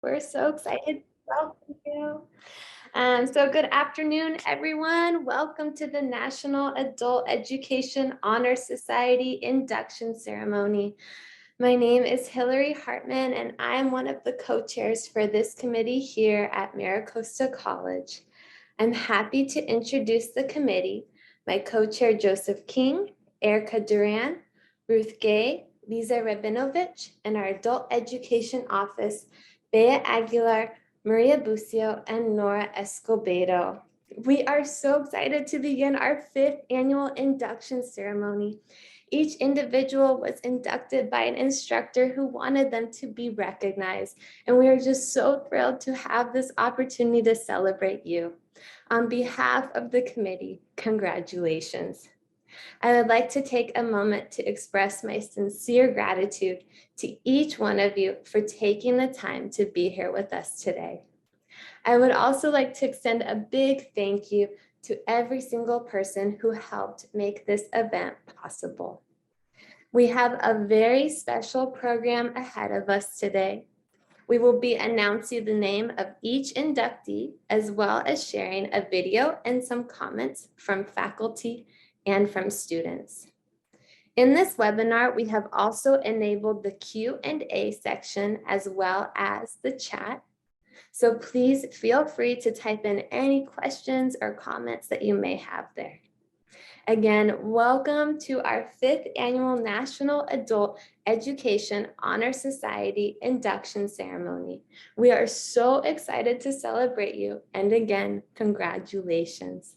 We're so excited to welcome you. So good afternoon, everyone. Welcome to the National Adult Education Honor Society induction ceremony. My name is Hillary Hartman, and I am one of the co-chairs for this committee here at MiraCosta College. I'm happy to introduce the committee, my co-chair Joseph King, Erica Duran, Ruth Gay, Lisa Rabinovich, and our Adult Education Office, Bea Aguilar, Maria Bucio, and Nora Escobedo. We are so excited to begin our 5th annual induction ceremony. Each individual was inducted by an instructor who wanted them to be recognized, and we are just so thrilled to have this opportunity to celebrate you. On behalf of the committee, congratulations. I would like to take a moment to express my sincere gratitude to each one of you for taking the time to be here with us today. I would also like to extend a big thank you to every single person who helped make this event possible. We have a very special program ahead of us today. We will be announcing the name of each inductee, as well as sharing a video and some comments from faculty and from students. In this webinar, we have also enabled the Q&A section as well as the chat. So please feel free to type in any questions or comments that you may have there. Again, welcome to our 5th annual National Adult Education Honor Society induction ceremony. We are so excited to celebrate you, and again, congratulations.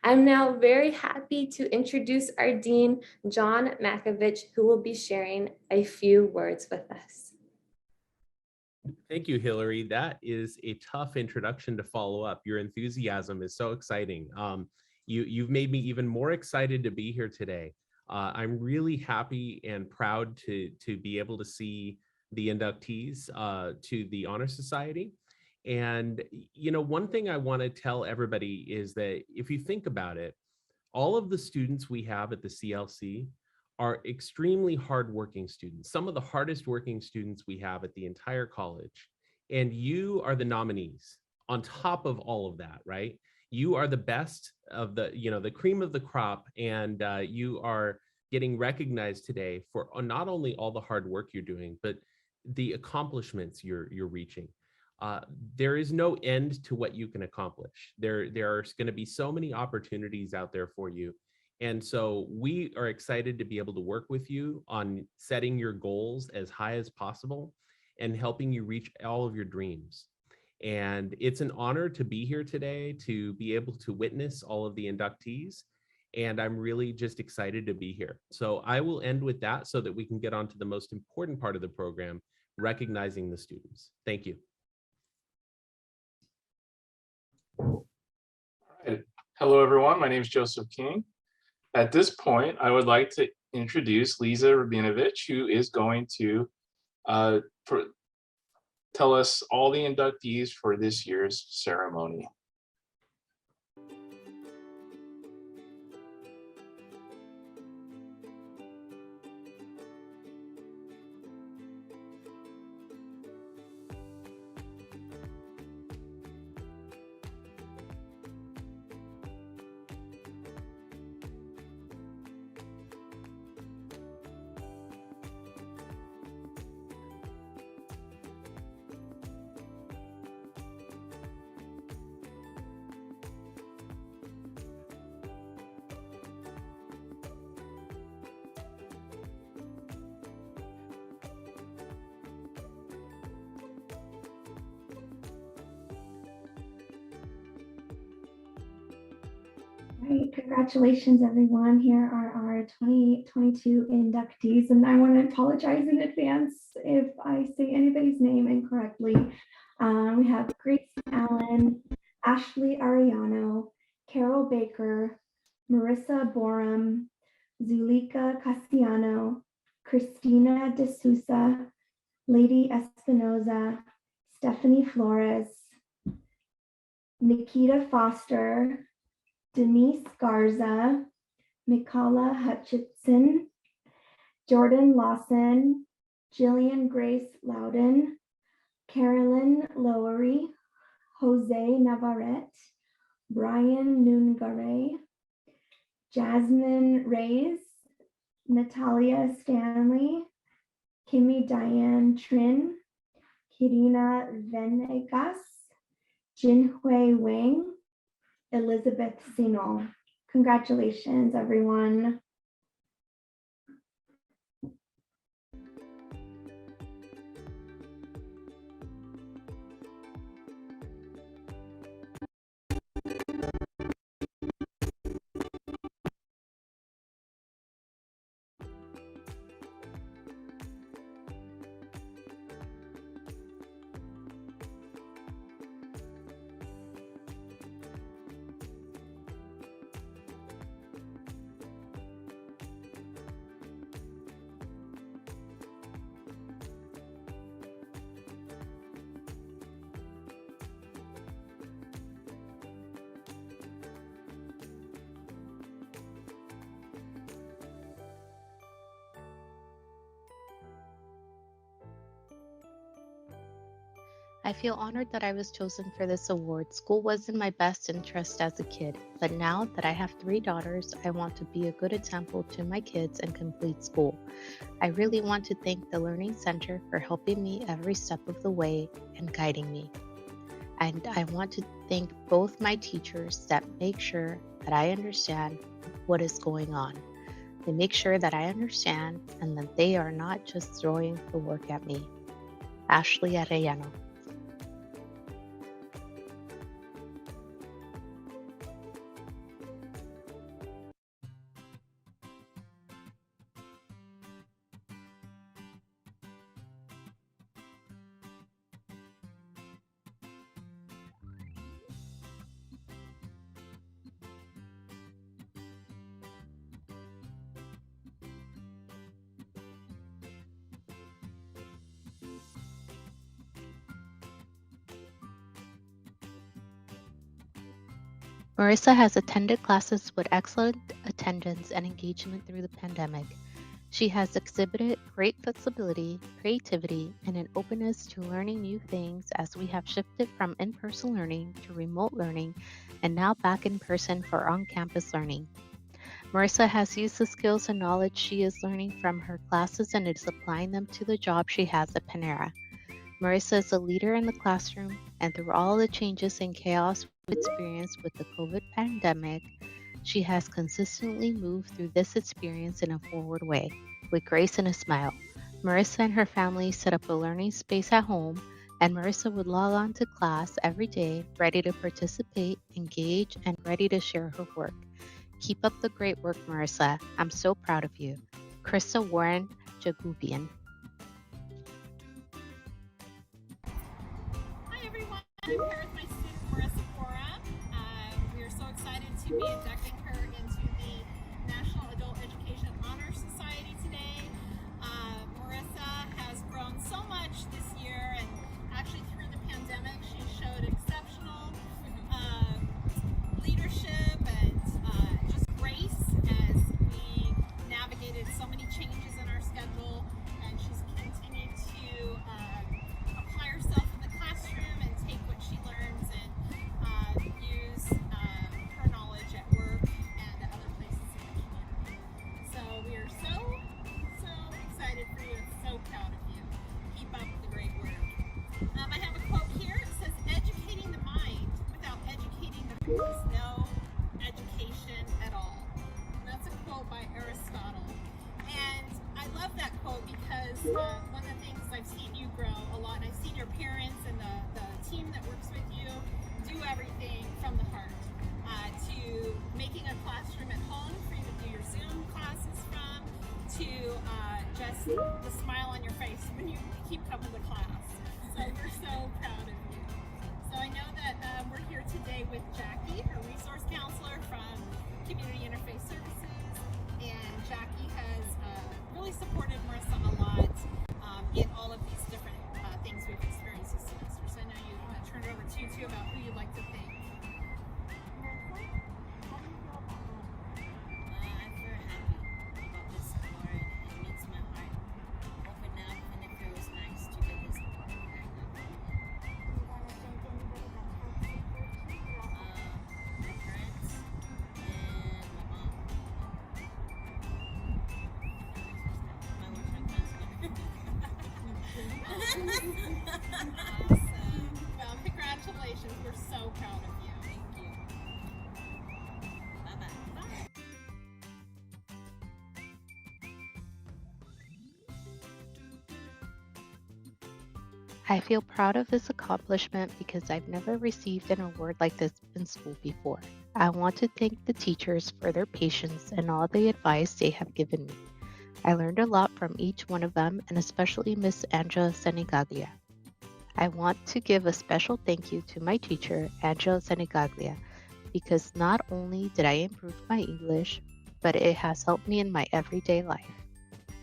I'm now very happy to introduce our Dean, John Makovich, who will be sharing a few words with us. Thank you, Hillary. That is a tough introduction to follow up. Your enthusiasm is so exciting. You've made me even more excited to be here today. I'm really happy and proud to be able to see the inductees to the Honor Society. And, you know, one thing I want to tell everybody is that if you think about it, all of the students we have at the CLC are extremely hardworking students, some of the hardest working students we have at the entire college. And you are the nominees on top of all of that, right? You are the best of the, the cream of the crop, and you are getting recognized today for not only all the hard work you're doing, but the accomplishments you're reaching. There is no end to what you can accomplish. There are going to be so many opportunities out there for you. And so we are excited to be able to work with you on setting your goals as high as possible and helping you reach all of your dreams. And it's an honor to be here today, to be able to witness all of the inductees. And I'm really just excited to be here. So I will end with that so that we can get on to the most important part of the program, recognizing the students. Thank you. All right. Hello, everyone. My name is Joseph King. At this point, I would like to introduce Lisa Rabinovich, who is going to tell us all the inductees for this year's ceremony. Great, congratulations everyone. Here are our 2022 inductees, and I want to apologize in advance if I say anybody's name incorrectly. We have Grace Allen, Ashley Ariano, Carol Baker, Marissa Borum, Zulika Castellano, Christina De Sousa, Lady Espinoza, Stephanie Flores, Nikita Foster, Denise Garza, Mikala Hutchinson, Jordan Lawson, Jillian Grace Loudon, Carolyn Lowery, Jose Navarrete, Brian Nungaray, Jasmine Reyes, Natalia Stanley, Kimmy Diane Trin, Kirina Venegas, Jinhui Wang, Elizabeth Sinol. Congratulations, everyone. I feel honored that I was chosen for this award. School was in my best interest as a kid, but now that I have 3 daughters, I want to be a good example to my kids and complete school. I really want to thank the Learning Center for helping me every step of the way and guiding me. And I want to thank both my teachers that make sure that I understand what is going on. They make sure that I understand and that they are not just throwing the work at me. Ashley Arellano. Marissa has attended classes with excellent attendance and engagement through the pandemic. She has exhibited great flexibility, creativity, and an openness to learning new things as we have shifted from in-person learning to remote learning and now back in person for on-campus learning. Marissa has used the skills and knowledge she is learning from her classes and is applying them to the job she has at Panera. Marissa is a leader in the classroom, and through all the changes and chaos we've experienced with the COVID pandemic, she has consistently moved through this experience in a forward way, with grace and a smile. Marissa and her family set up a learning space at home, and Marissa would log on to class every day, ready to participate, engage, and ready to share her work. Keep up the great work, Marissa. I'm so proud of you. Krista Warren Jagubian. Hi everyone, I'm here with my student Marissa Cora. We are so excited to be inducting her into the National Adult Education Honor Society today. Marissa has grown so much this year, and actually through the pandemic she showed exceptional leadership and just grace as we navigated so many changes in our schedule, and she's continued to apply herself in the classroom and take what she learns and use her knowledge at work and at other places in the community. So we are so excited for you and so proud of you. Keep up the great work. I have a quote here. It says, "Educating the mind without educating the heart is no education at all." And that's a quote by Aristotle. And I love that quote because one of the things I've seen you grow a lot, and I've seen your parents and the team that works with you do everything from the heart to making a classroom at home for you to do your Zoom classes from, to just the smile on your face when you keep coming to class. So we're so proud of you. So I know that we're here today with Jackie, her resource counselor from Community Interfaith Services, and Jackie has really supported Marissa a lot in all of these different things we've experienced this semester. So I know you turn it over to you too about who you'd like to thank. I'm very happy about this award. It makes my heart open up, and it feels nice to get this award. Well, congratulations. We're so proud of you. Thank you. Bye-bye. Bye. I feel proud of this accomplishment because I've never received an award like this in school before. I want to thank the teachers for their patience and all the advice they have given me. I learned a lot from each one of them, and especially Miss Angela Senigaglia. I want to give a special thank you to my teacher, Angela Senigaglia, because not only did I improve my English, but it has helped me in my everyday life.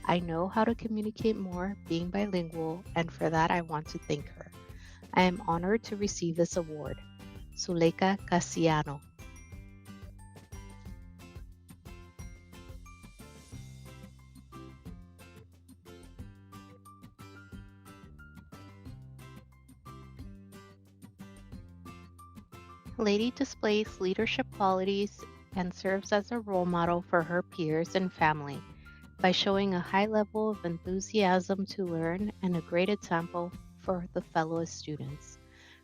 I know how to communicate more being bilingual, and for that I want to thank her. I am honored to receive this award. Zuleika Casiano. Lady displays leadership qualities and serves as a role model for her peers and family by showing a high level of enthusiasm to learn and a great example for the fellow students.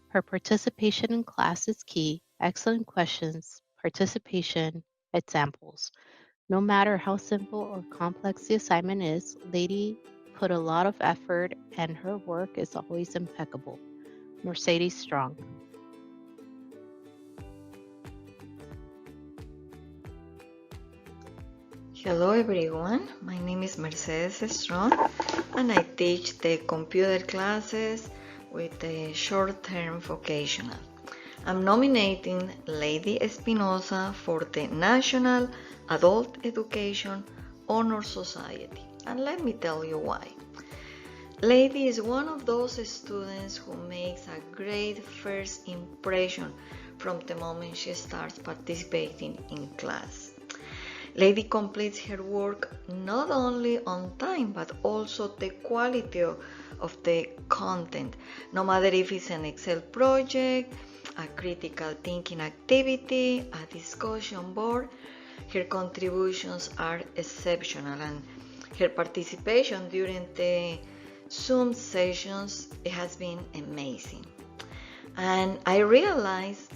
Her participation in class is key, excellent questions, participation, examples. No matter how simple or complex the assignment is, Lady put a lot of effort and her work is always impeccable. Mercedes Strong. Hello everyone, my name is Mercedes Strong and I teach the computer classes with the short-term vocational. I'm nominating Lady Espinosa for the National Adult Education Honor Society, and let me tell you why. Lady is one of those students who makes a great first impression from the moment she starts participating in class. Lady completes her work not only on time but also the quality of the content, no matter if it's an Excel project, a critical thinking activity, a discussion board. Her contributions are exceptional and her participation during the Zoom sessions has been amazing. And I realized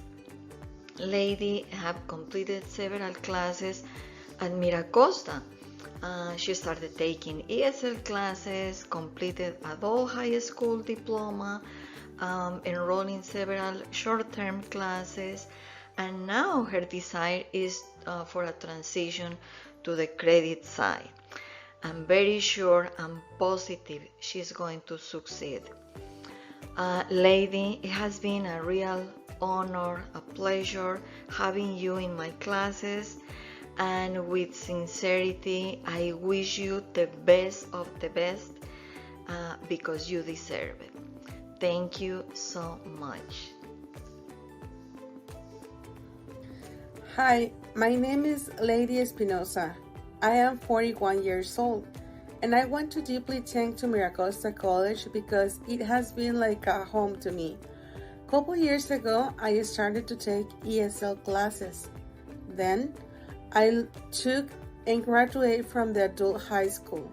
Lady have completed several classes at Miracosta. She started taking ESL classes, completed adult high school diploma, enrolled in several short-term classes, and now her desire is for a transition to the credit side. I'm very sure and positive she's going to succeed. Lady, it has been a real honor, a pleasure having you in my classes. And with sincerity, I wish you the best of the best because you deserve it. Thank you so much. Hi, my name is Lady Espinosa. I am 41 years old, and I want to deeply thank to Miracosta College because it has been like a home to me. A couple years ago, I started to take ESL classes. Then, I took and graduated from the adult high school.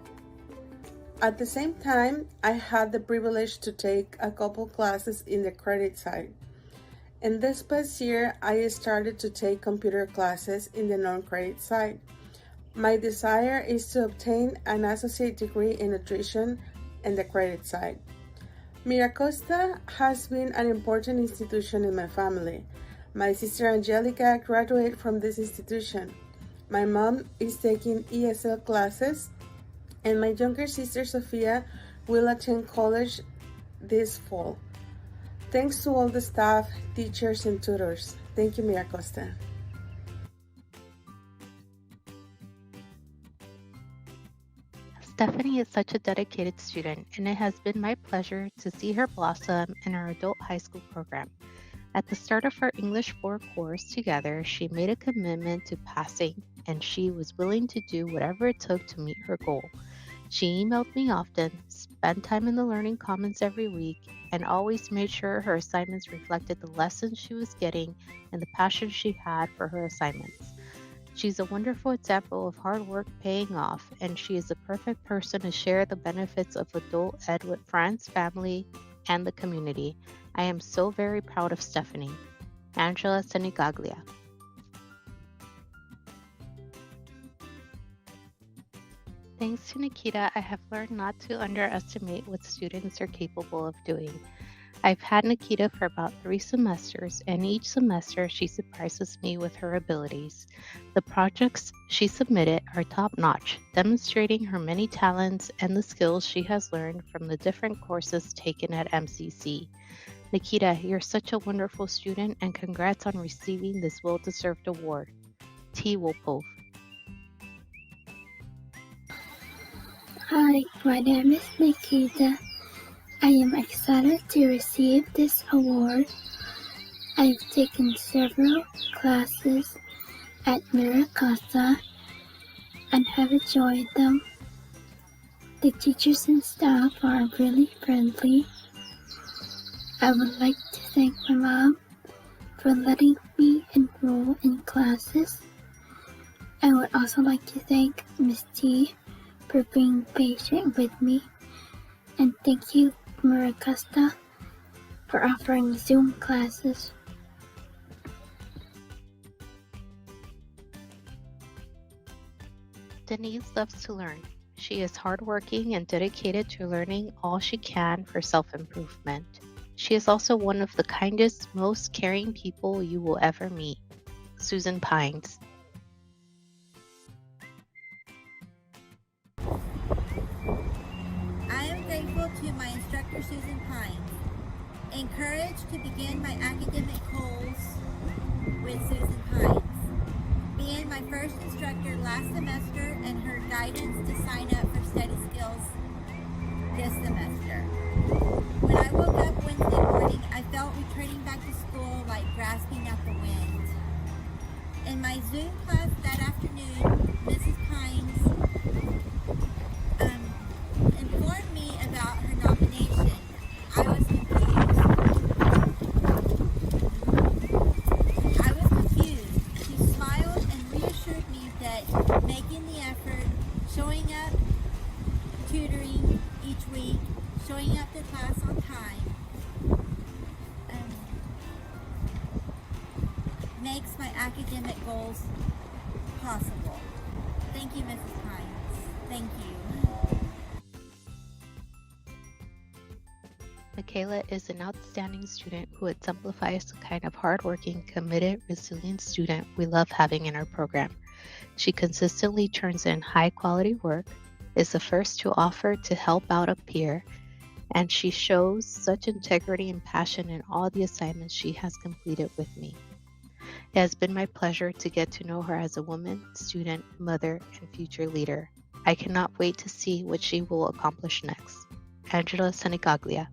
At the same time, I had the privilege to take a couple classes in the credit side. And this past year, I started to take computer classes in the non-credit side. My desire is to obtain an associate degree in nutrition in the credit side. Miracosta has been an important institution in my family. My sister Angelica graduated from this institution. My mom is taking ESL classes, and my younger sister Sofia will attend college this fall. Thanks to all the staff, teachers, and tutors. Thank you, Miracosta. Stephanie is such a dedicated student, and it has been my pleasure to see her blossom in our adult high school program. At the start of our English 4 course together, she made a commitment to passing, and she was willing to do whatever it took to meet her goal. She emailed me often, spent time in the Learning Commons every week, and always made sure her assignments reflected the lessons she was getting and the passion she had for her assignments. She's a wonderful example of hard work paying off, and she is the perfect person to share the benefits of adult ed with friends, family, and the community. I am so very proud of Stephanie. Angela Senigaglia. Thanks to Nikita, I have learned not to underestimate what students are capable of doing. I've had Nikita for about 3 semesters, and each semester she surprises me with her abilities. The projects she submitted are top-notch, demonstrating her many talents and the skills she has learned from the different courses taken at MCC. Nikita, you're such a wonderful student, and congrats on receiving this well-deserved award. T. Wolpove. Hi, my name is Nikita. I am excited to receive this award. I've taken several classes at Miracosta and have enjoyed them. The teachers and staff are really friendly. I would like to thank my mom for letting me enroll in classes. I would also like to thank Miss T for being patient with me. And thank you, Miracosta, for offering Zoom classes. Denise loves to learn. She is hardworking and dedicated to learning all she can for self-improvement. She is also one of the kindest, most caring people you will ever meet. Susan Pines. I am grateful to my instructor, Susan Pines. Encouraged to begin my academic goals with Susan Pines. Being my first instructor last semester and her guidance to sign up for study skills this semester. When I woke up Wednesday morning, I felt returning back to school like grasping at the wind. In my Zoom class that afternoon, Mrs. Pines informed me about her nomination. I was confused. She smiled and reassured me that making the effort, showing up, tutoring each week, showing up to class on time, makes my academic goals possible. Thank you, Mrs. Pines. Thank you. Michaela is an outstanding student who exemplifies the kind of hardworking, committed, resilient student we love having in our program. She consistently turns in high-quality work, is the first to offer to help out a peer, and she shows such integrity and passion in all the assignments she has completed with me. It has been my pleasure to get to know her as a woman, student, mother, and future leader. I cannot wait to see what she will accomplish next. Angela Senigaglia.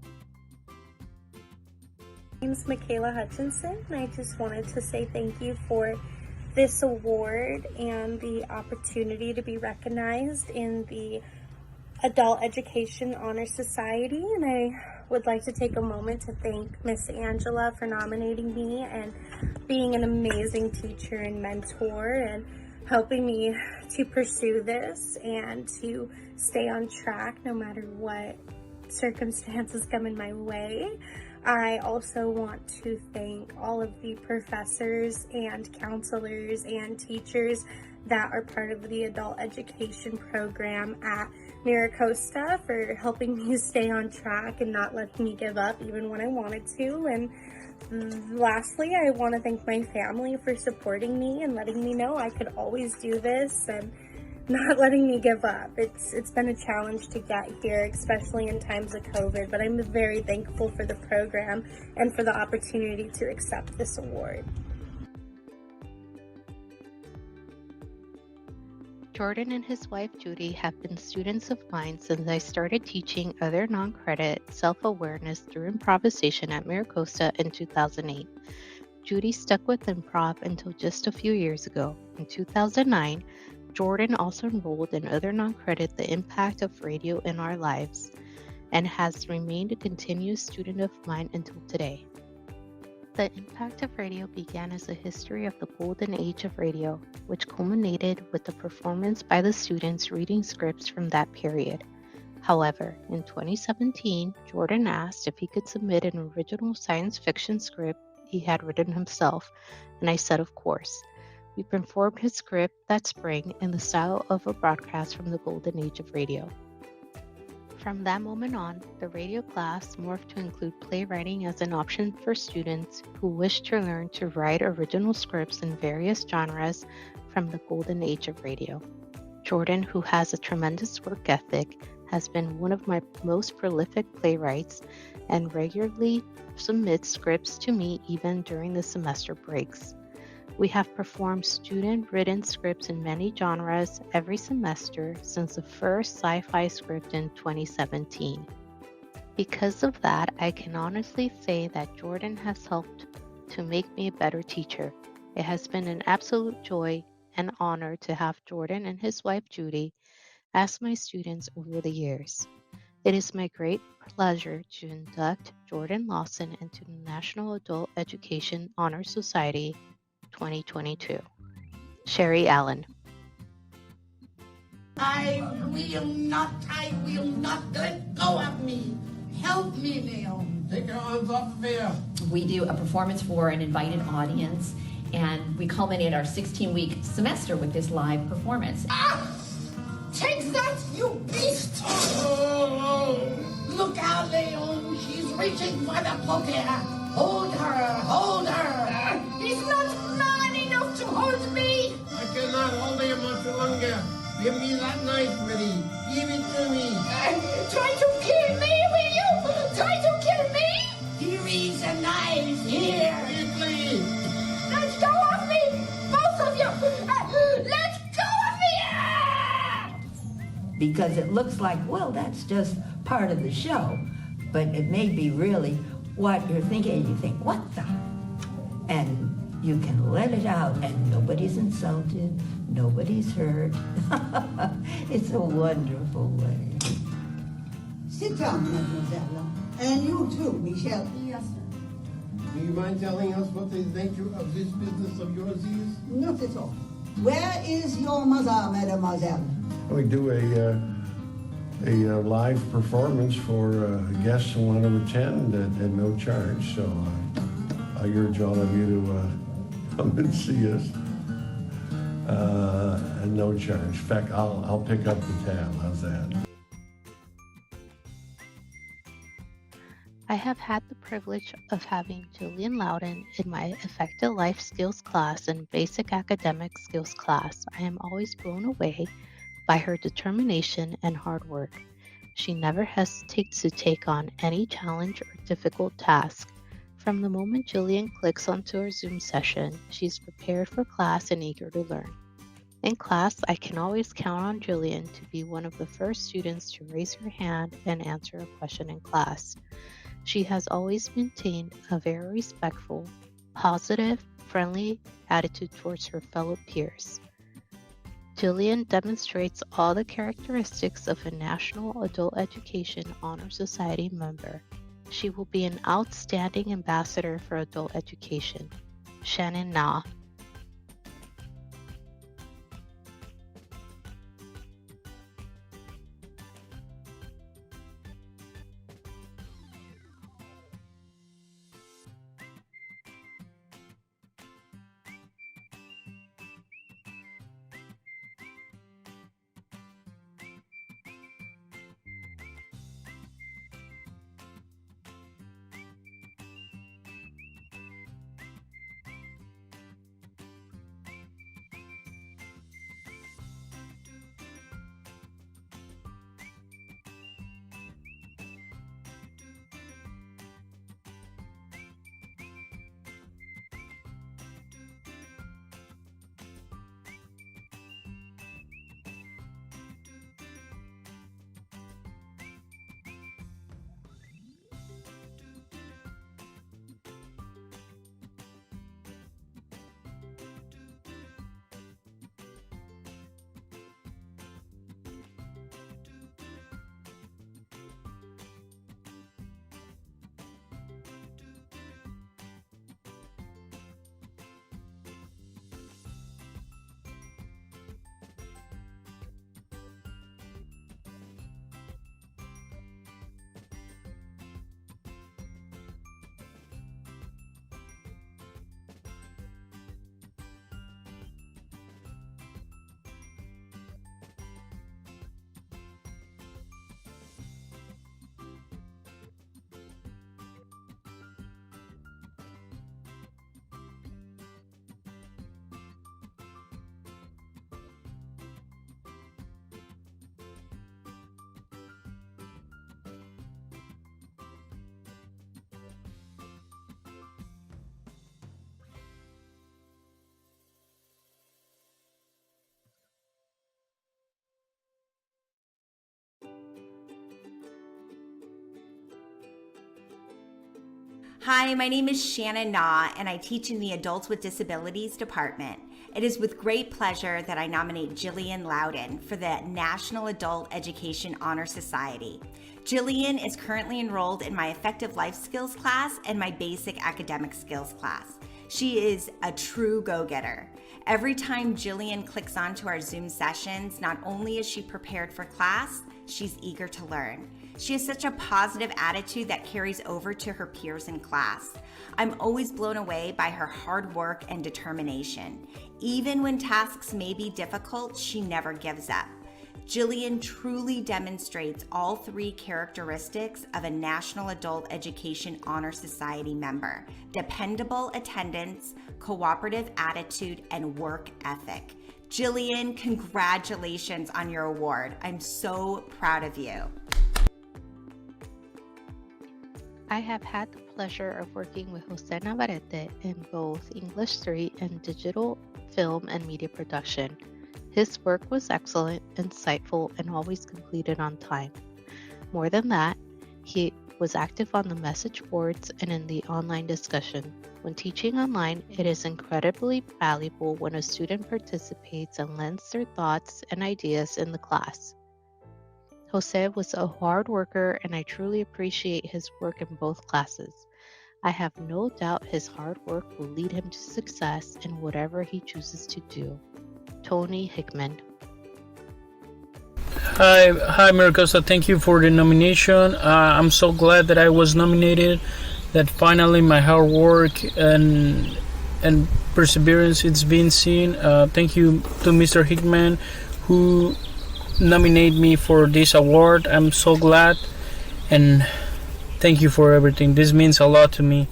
My name is Michaela Hutchinson, and I just wanted to say thank you for this award and the opportunity to be recognized in the Adult Education Honor Society. And I would like to take a moment to thank Miss Angela for nominating me and being an amazing teacher and mentor and helping me to pursue this and to stay on track no matter what circumstances come in my way. I also want to thank all of the professors and counselors and teachers that are part of the adult education program at Miracosta for helping me stay on track and not letting me give up even when I wanted to. And lastly, I want to thank my family for supporting me and letting me know I could always do this and not letting me give up. It's been a challenge to get here, especially in times of COVID, but I'm very thankful for the program and for the opportunity to accept this award. Jordan and his wife Judy have been students of mine since I started teaching other non-credit self-awareness through improvisation at Miracosta in 2008. Judy stuck with improv until just a few years ago. In 2009, Jordan also enrolled in other non-credit The Impact of Radio in Our Lives and has remained a continuous student of mine until today. The Impact of Radio began as a history of the golden age of radio, which culminated with the performance by the students reading scripts from that period. However, in 2017, Jordan asked if he could submit an original science fiction script he had written himself, and I said of course. We performed his script that spring in the style of a broadcast from the golden age of radio. From that moment on, the radio class morphed to include playwriting as an option for students who wished to learn to write original scripts in various genres from the golden age of radio. Jordan, who has a tremendous work ethic, has been one of my most prolific playwrights and regularly submits scripts to me even during the semester breaks. We have performed student-written scripts in many genres every semester since the first sci-fi script in 2017. Because of that, I can honestly say that Jordan has helped to make me a better teacher. It has been an absolute joy and honor to have Jordan and his wife Judy as my students over the years. It is my great pleasure to induct Jordan Lawson into the National Adult Education Honor Society 2022. Sherry Allen. I will not let go of me. Help me, Leon. Take your arms off of here. We do a performance for an invited audience, and we culminate our 16-week semester with this live performance. Ah! Take that, you beast! Oh, look out, Leon. She's reaching for the poker. Hold her. He's not man enough to hold me. I cannot hold him much longer. Give me that knife, Reddy. Give it to me. Try to kill me, will you? Try to kill me? Here is a knife. Here. Please. Let go of me, both of you. Let go of me. Because it looks like, well, that's just part of the show. But it may be really what you're thinking, and you think, what the? And you can let it out, and nobody's insulted, nobody's hurt. It's a wonderful way. Sit down, mademoiselle. And you too, Michelle. Yes, sir. Do you mind telling us what the nature of this business of yours is? Not at all. Where is your mother, mademoiselle? We do a live performance for guests who want to attend at no charge. So I urge all of you to come and see us at no charge. In fact, I'll pick up the tab. How's that? I have had the privilege of having Jillian Loudon in my Effective Life Skills class and Basic Academic Skills class. I am always blown away by her determination and hard work. She never hesitates to take on any challenge or difficult task. From the moment Jillian clicks onto her Zoom session, she's prepared for class and eager to learn. In class, I can always count on Jillian to be one of the first students to raise her hand and answer a question in class. She has always maintained a very respectful, positive, friendly attitude towards her fellow peers. Jillian demonstrates all the characteristics of a National Adult Education Honor Society member. She will be an outstanding ambassador for adult education. Shannon Na. Hi, my name is Shannon Na, and I teach in the Adults with Disabilities Department. It is with great pleasure that I nominate Jillian Loudon for the National Adult Education Honor Society. Jillian is currently enrolled in my Effective Life Skills class and my Basic Academic Skills class. She is a true go-getter. Every time Jillian clicks onto our Zoom sessions, not only is she prepared for class, she's eager to learn. She has such a positive attitude that carries over to her peers in class. I'm always blown away by her hard work and determination. Even when tasks may be difficult, she never gives up. Jillian truly demonstrates all three characteristics of a National Adult Education Honor Society member: dependable attendance, cooperative attitude, and work ethic. Jillian, congratulations on your award. I'm so proud of you. I have had the pleasure of working with Jose Navarrete in both English 3 and digital film and media production. His work was excellent, insightful, and always completed on time. More than that, he was active on the message boards and in the online discussion. When teaching online, it is incredibly valuable when a student participates and lends their thoughts and ideas in the class. Jose was a hard worker, and I truly appreciate his work in both classes. I have no doubt his hard work will lead him to success in whatever he chooses to do. Tony Hickman. Hi, Maricosta. Thank you for the nomination. I'm so glad that I was nominated. That finally my hard work and perseverance it's been seen. Thank you to Mr. Hickman who nominated me for this award. I'm so glad, and thank you for everything. This means a lot to me.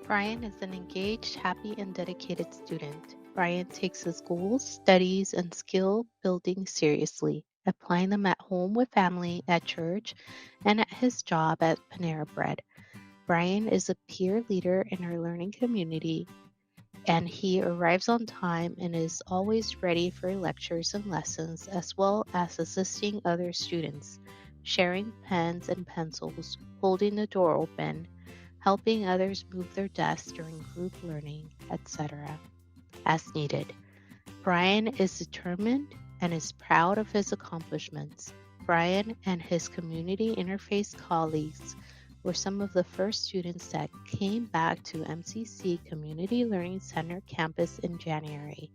Brian is an engaged, happy, and dedicated student. Brian takes his goals, studies, and skill building seriously, applying them at home with family, at church, and at his job at Panera Bread. Brian is a peer leader in our learning community, and he arrives on time and is always ready for lectures and lessons, as well as assisting other students, sharing pens and pencils, holding the door open, helping others move their desks during group learning, etc., as needed. Brian is determined and is proud of his accomplishments. Brian and his community interface colleagues were some of the first students that came back to MCC Community Learning Center campus in January.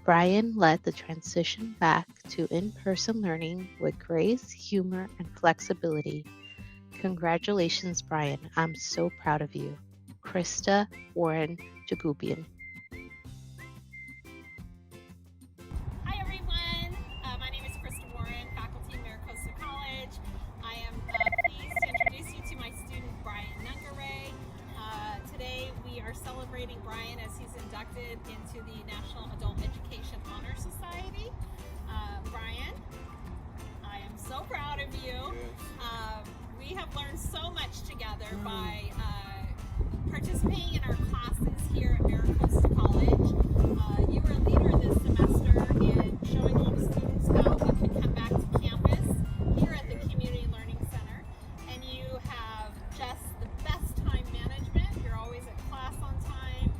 Brian led the transition back to in-person learning with grace, humor, and flexibility. Congratulations, Brian. I'm so proud of you. Krista Warren Jagubian. Hi everyone, my name is Krista Warren, faculty at Maricosta College. I am pleased to introduce you to my student Brian Nungaray. Today we are celebrating Brian as he's inducted into the National Adult Education Honor Society. Brian, I am so proud of you. We have learned so much together by participating in our classes here at Maricosta College. You were a leader this semester in showing all the students how we could come back to campus here at the Community Learning Center. And you have just the best time management. You're always at class on time.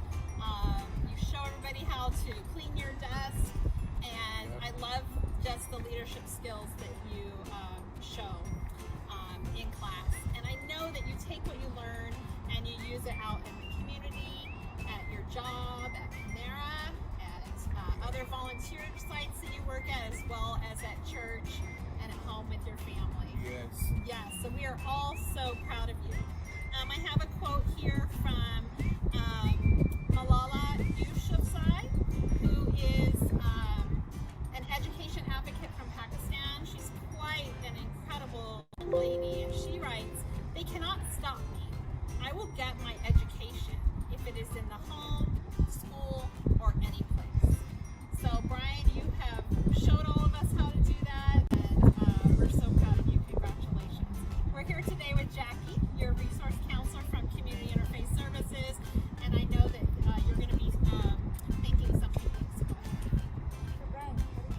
You show everybody how to clean your desk. And I love just the leadership skills that you show in class. And I know that you take what you learn and you use it out in the community, at your job, at Panera, at other volunteer sites that you work at, as well as at church and at home with your family. Yes. Yes, so we are all so proud of you. I have a quote here from Malala Yousafzai, who is an education advocate from Pakistan. She's quite an incredible lady, and she writes, "They cannot stop me. I will get my education, if it is in the home, school, or any place." So Brian, you have showed all of us how to do that, and we're so proud of you. Congratulations. We're here today with Jackie, your resource counselor from Community Interface Services, and I know that you're going to be thinking something. So go ahead. So Brian, how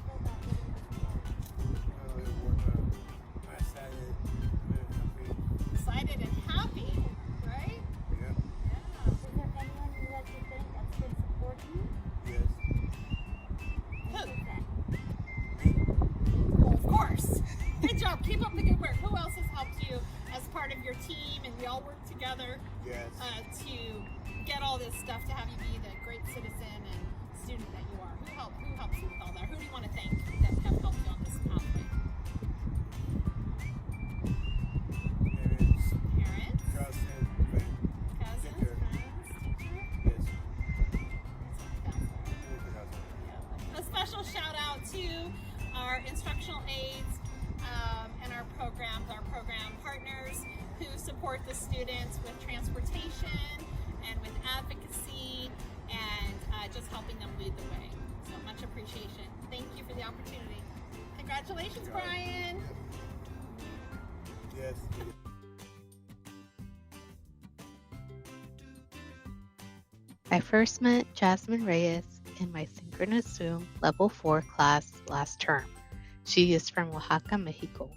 Keep up the good work. Who else has helped you as part of your team, and we all work together to get all this stuff to have you be the great citizen and student that you are? Who helps you with all that? Who do you want to thank that have helped you on this pathway? Parents, cousins, friends, teacher. A special shout out to our instructional aides and our program partners who support the students with transportation and with advocacy and just helping them lead the way. So much appreciation. Thank you for the opportunity. Congratulations, Brian. Yes. I first met Jasmine Reyes in my synchronous Zoom level 4 class last term. She is from Oaxaca, Mexico.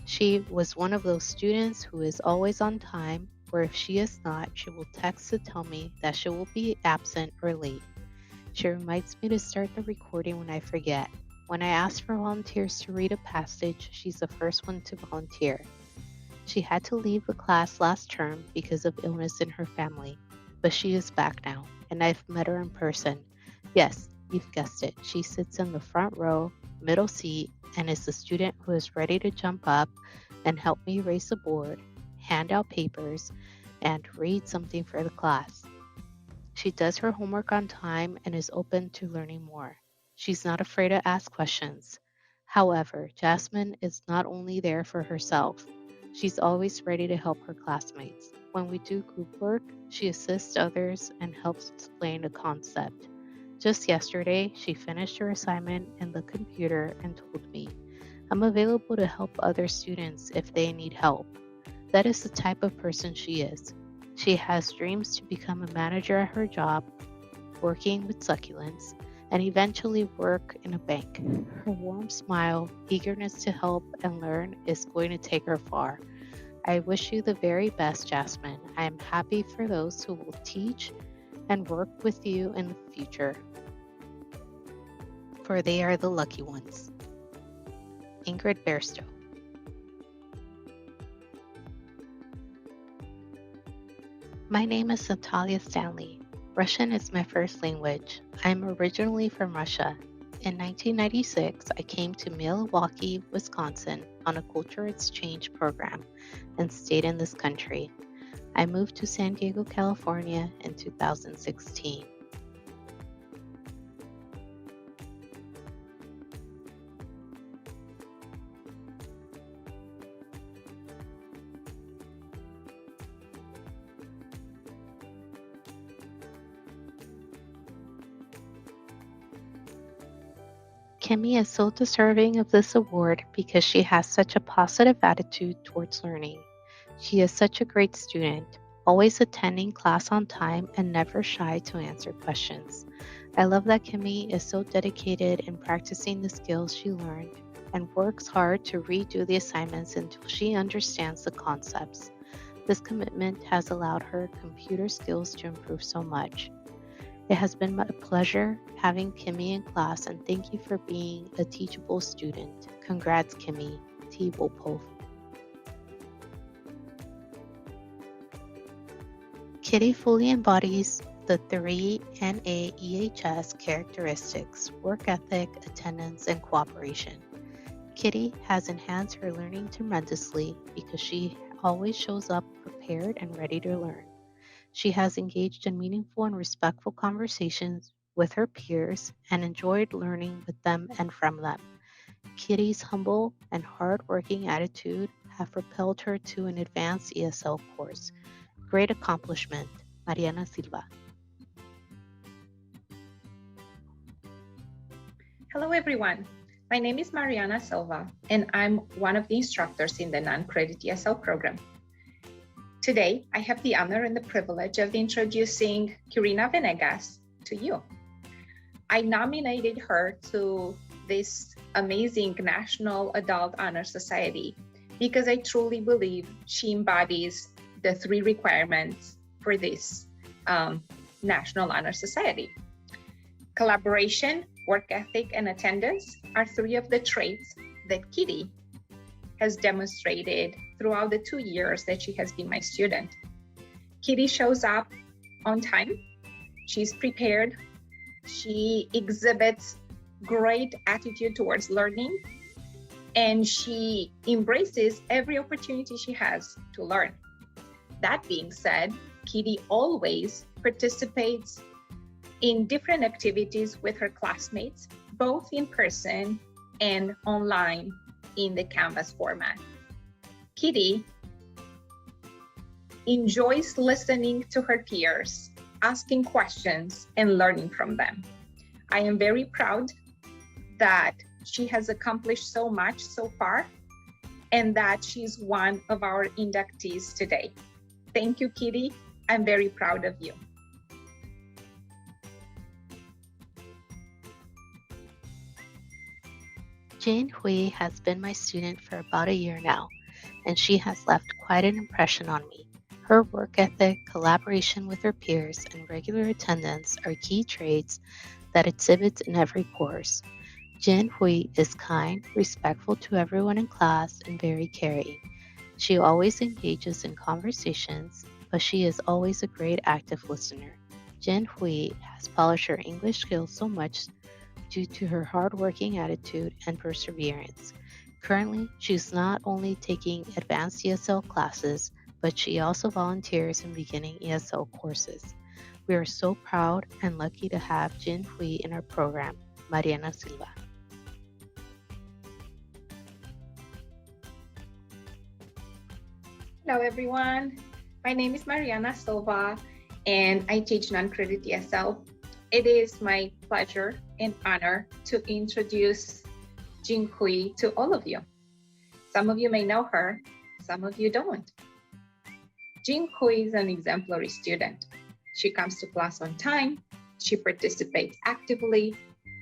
She was one of those students who is always on time, or if she is not, she will text to tell me that she will be absent or late. She reminds me to start the recording when I forget. When I ask for volunteers to read a passage, she's the first one to volunteer. She had to leave the class last term because of illness in her family, but she is back now, and I've met her in person. Yes, you've guessed it. She sits in the front row, middle seat, and is the student who is ready to jump up and help me erase the board, hand out papers, and read something for the class. She does her homework on time and is open to learning more. She's not afraid to ask questions. However, Jasmine is not only there for herself, she's always ready to help her classmates. When we do group work, she assists others and helps explain the concept. Just yesterday, she finished her assignment in the computer and told me, "I'm available to help other students if they need help." That is the type of person she is. She has dreams to become a manager at her job, working with succulents, and eventually work in a bank. Her warm smile, eagerness to help and learn is going to take her far. I wish you the very best, Jasmine. I am happy for those who will teach and work with you in the future, for they are the lucky ones. Ingrid Bairstow. My name is Natalia Stanley. Russian is my first language. I'm originally from Russia. In 1996, I came to Milwaukee, Wisconsin on a culture exchange program and stayed in this country. I moved to San Diego, California in 2016. Kimmy is so deserving of this award because she has such a positive attitude towards learning. She is such a great student, always attending class on time and never shy to answer questions. I love that Kimmy is so dedicated in practicing the skills she learned and works hard to redo the assignments until she understands the concepts. This commitment has allowed her computer skills to improve so much. It has been a pleasure having Kimmy in class, and thank you for being a teachable student. Congrats, Kimmy. T. Wolpov. Kitty fully embodies the 3 NAEHS characteristics: work ethic, attendance, and cooperation. Kitty has enhanced her learning tremendously because she always shows up prepared and ready to learn. She has engaged in meaningful and respectful conversations with her peers and enjoyed learning with them and from them. Kitty's humble and hard-working attitude have propelled her to an advanced ESL course. Great accomplishment, Mariana Silva. Hello everyone, my name is Mariana Silva and I'm one of the instructors in the non-credit ESL program. Today, I have the honor and the privilege of introducing Kirina Venegas to you. I nominated her to this amazing National Adult Honor Society because I truly believe she embodies the 3 requirements for this National Honor Society. Collaboration, work ethic, and attendance are 3 of the traits that Kitty has demonstrated throughout the 2 years that she has been my student. Kitty shows up on time, she's prepared, she exhibits great attitude towards learning, and she embraces every opportunity she has to learn. That being said, Kitty always participates in different activities with her classmates, both in person and online in the Canvas format. Kitty enjoys listening to her peers, asking questions and learning from them. I am very proud that she has accomplished so much so far and that she's one of our inductees today. Thank you, Kitty. I'm very proud of you. Jane Hui has been my student for about a year now, and she has left quite an impression on me. Her work ethic, collaboration with her peers, and regular attendance are key traits that exhibits in every course. Jane Hui is kind, respectful to everyone in class, and very caring. She always engages in conversations, but she is always a great active listener. Jane Hui has polished her English skills so much due to her hardworking attitude and perseverance. Currently, she's not only taking advanced ESL classes, but she also volunteers in beginning ESL courses. We are so proud and lucky to have Jin Hui in our program. Mariana Silva. Hello, everyone. My name is Mariana Silva, and I teach non-credit ESL. It is my pleasure and honor to introduce Jin Hui to all of you. Some of you may know her, some of you don't. Jin Hui is an exemplary student. She comes to class on time, she participates actively,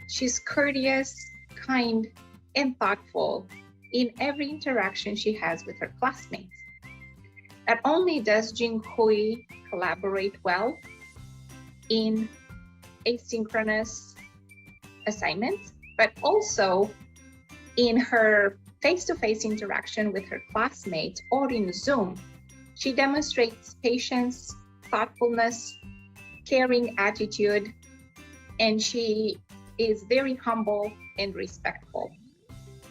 she's courteous, kind, and thoughtful in every interaction she has with her classmates. Not only does Jin Hui collaborate well in asynchronous assignments, but also in her face-to-face interaction with her classmates or in Zoom, she demonstrates patience, thoughtfulness, caring attitude, and she is very humble and respectful.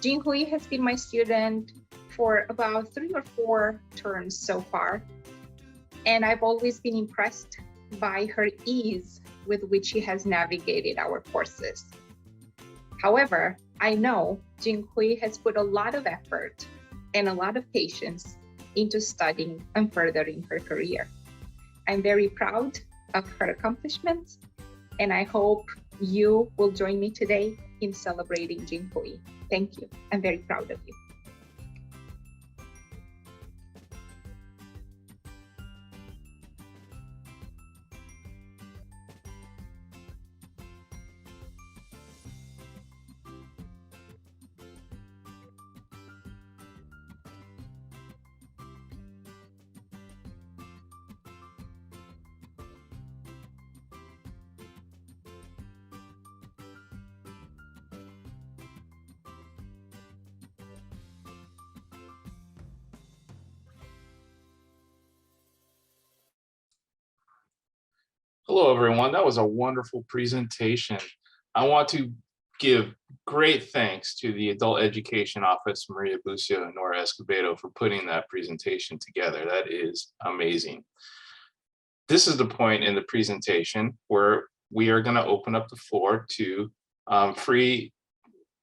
Jin Hui has been my student for about 3 or 4 terms so far, and I've always been impressed by her ease with which she has navigated our courses. However, I know Jin Hui has put a lot of effort and a lot of patience into studying and furthering her career. I'm very proud of her accomplishments, and I hope you will join me today in celebrating Jin Hui. Thank you. I'm very proud of you. Hello, everyone. That was a wonderful presentation. I want to give great thanks to the Adult Education Office, Maria Bucio and Nora Escobedo, for putting that presentation together. That is amazing. This is the point in the presentation where we are going to open up the floor to free,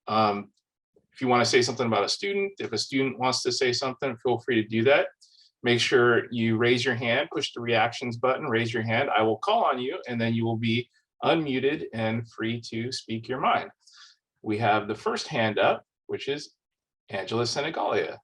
if you want to say something about a student, if a student wants to say something, feel free to do that. Make sure you raise your hand, push the reactions button, raise your hand. I will call on you, and then you will be unmuted and free to speak your mind. We have the first hand up, which is Angela Senegalia.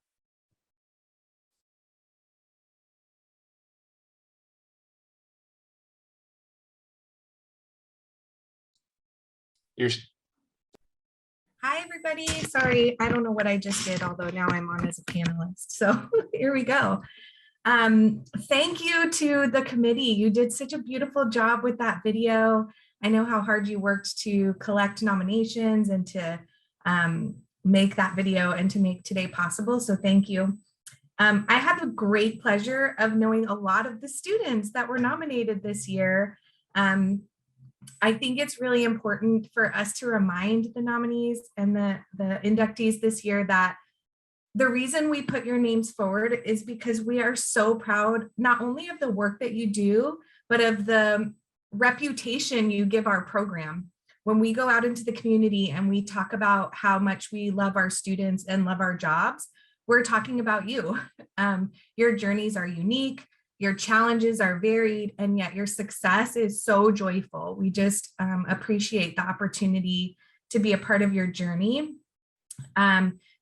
Hi, everybody. Sorry, I don't know what I just did, although now I'm on as a panelist. So here we go. Thank you to the committee. You did such a beautiful job with that video. I know how hard you worked to collect nominations and to make that video and to make today possible. So thank you. I have the great pleasure of knowing a lot of the students that were nominated this year. I think it's really important for us to remind the nominees and the inductees this year that the reason we put your names forward is because we are so proud, not only of the work that you do, but of the reputation you give our program. When we go out into the community and we talk about how much we love our students and love our jobs, we're talking about you. Your journeys are unique, your challenges are varied, and yet your success is so joyful. We just appreciate the opportunity to be a part of your journey.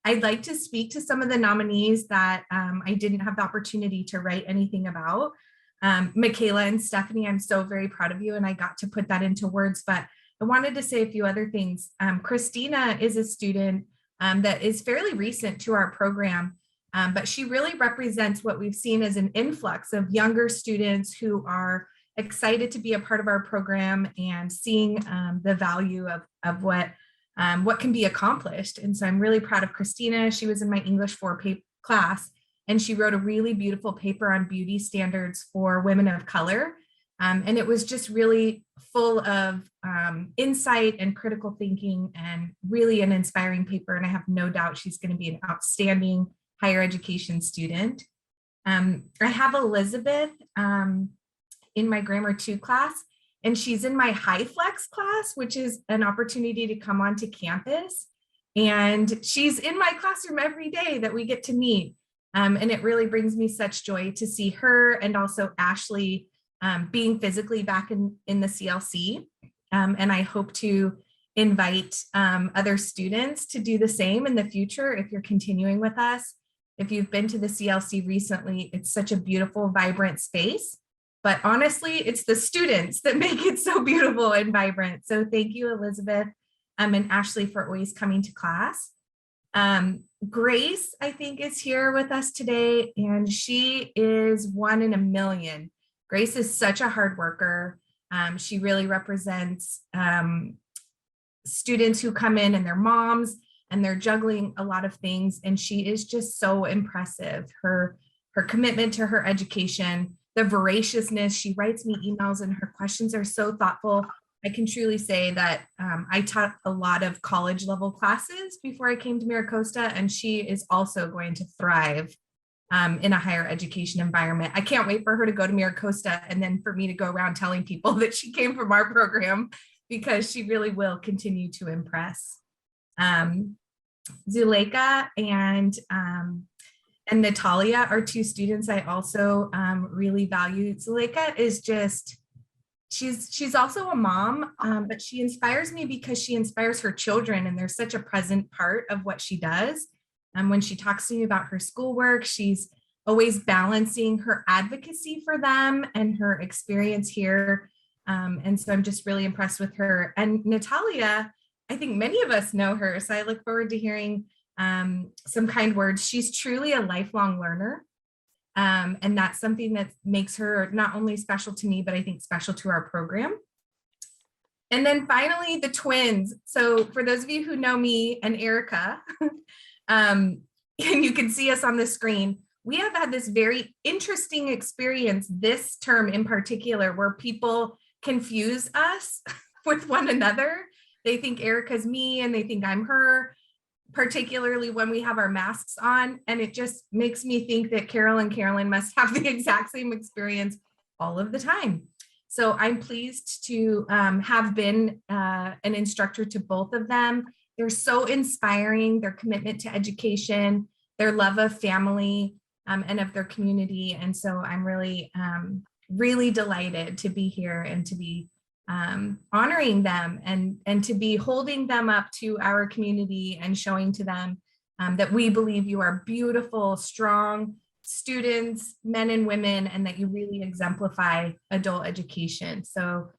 I'd like to speak to some of the nominees that I didn't have the opportunity to write anything about. Michaela and Stephanie, I'm so very proud of you, and I got to put that into words, but I wanted to say a few other things. Christina is a student that is fairly recent to our program, but she really represents what we've seen as an influx of younger students who are excited to be a part of our program and seeing the value of what can be accomplished. And so I'm really proud of Christina. She was in my English 4 class, and she wrote a really beautiful paper on beauty standards for women of color. And it was just really full of insight and critical thinking, and really an inspiring paper. And I have no doubt she's going to be an outstanding higher education student. I have Elizabeth in my Grammar 2 class, and she's in my High Flex class, which is an opportunity to come onto campus. And she's in my classroom every day that we get to meet. And it really brings me such joy to see her, and also Ashley being physically back in the CLC. And I hope to invite other students to do the same in the future if you're continuing with us. If you've been to the CLC recently, it's such a beautiful, vibrant space. But honestly, it's the students that make it so beautiful and vibrant. So thank you, Elizabeth and Ashley, for always coming to class. Grace, I think, is here with us today, and she is 1 in a million. Grace is such a hard worker. She really represents students who come in and their moms, and they're juggling a lot of things. And she is just so impressive. Her commitment to her education, the voraciousness, she writes me emails and her questions are so thoughtful. I can truly say that I taught a lot of college level classes before I came to MiraCosta, and she is also going to thrive in a higher education environment. I can't wait for her to go to MiraCosta and then for me to go around telling people that she came from our program, because she really will continue to impress. Zuleika and Natalia are 2 students I also really value. Zuleika is just, she's also a mom, but she inspires me because she inspires her children, and they're such a present part of what she does. When she talks to me about her schoolwork, she's always balancing her advocacy for them and her experience here. And so I'm just really impressed with her. And Natalia, I think many of us know her, so I look forward to hearing some kind words. She's truly a lifelong learner. And that's something that makes her not only special to me, but I think special to our program. And then finally, the twins. So for those of you who know me and Erica, and you can see us on the screen, we have had this very interesting experience this term in particular, where people confuse us with one another. They think Erica's me and they think I'm her, particularly when we have our masks on. And it just makes me think that Carol and Carolyn must have the exact same experience all of the time. So I'm pleased to have been an instructor to both of them. They're so inspiring, their commitment to education, their love of family, and of their community. And so I'm really, really delighted to be here and to be honoring them and to be holding them up to our community and showing to them that we believe you are beautiful, strong students, men and women, and that you really exemplify adult education. So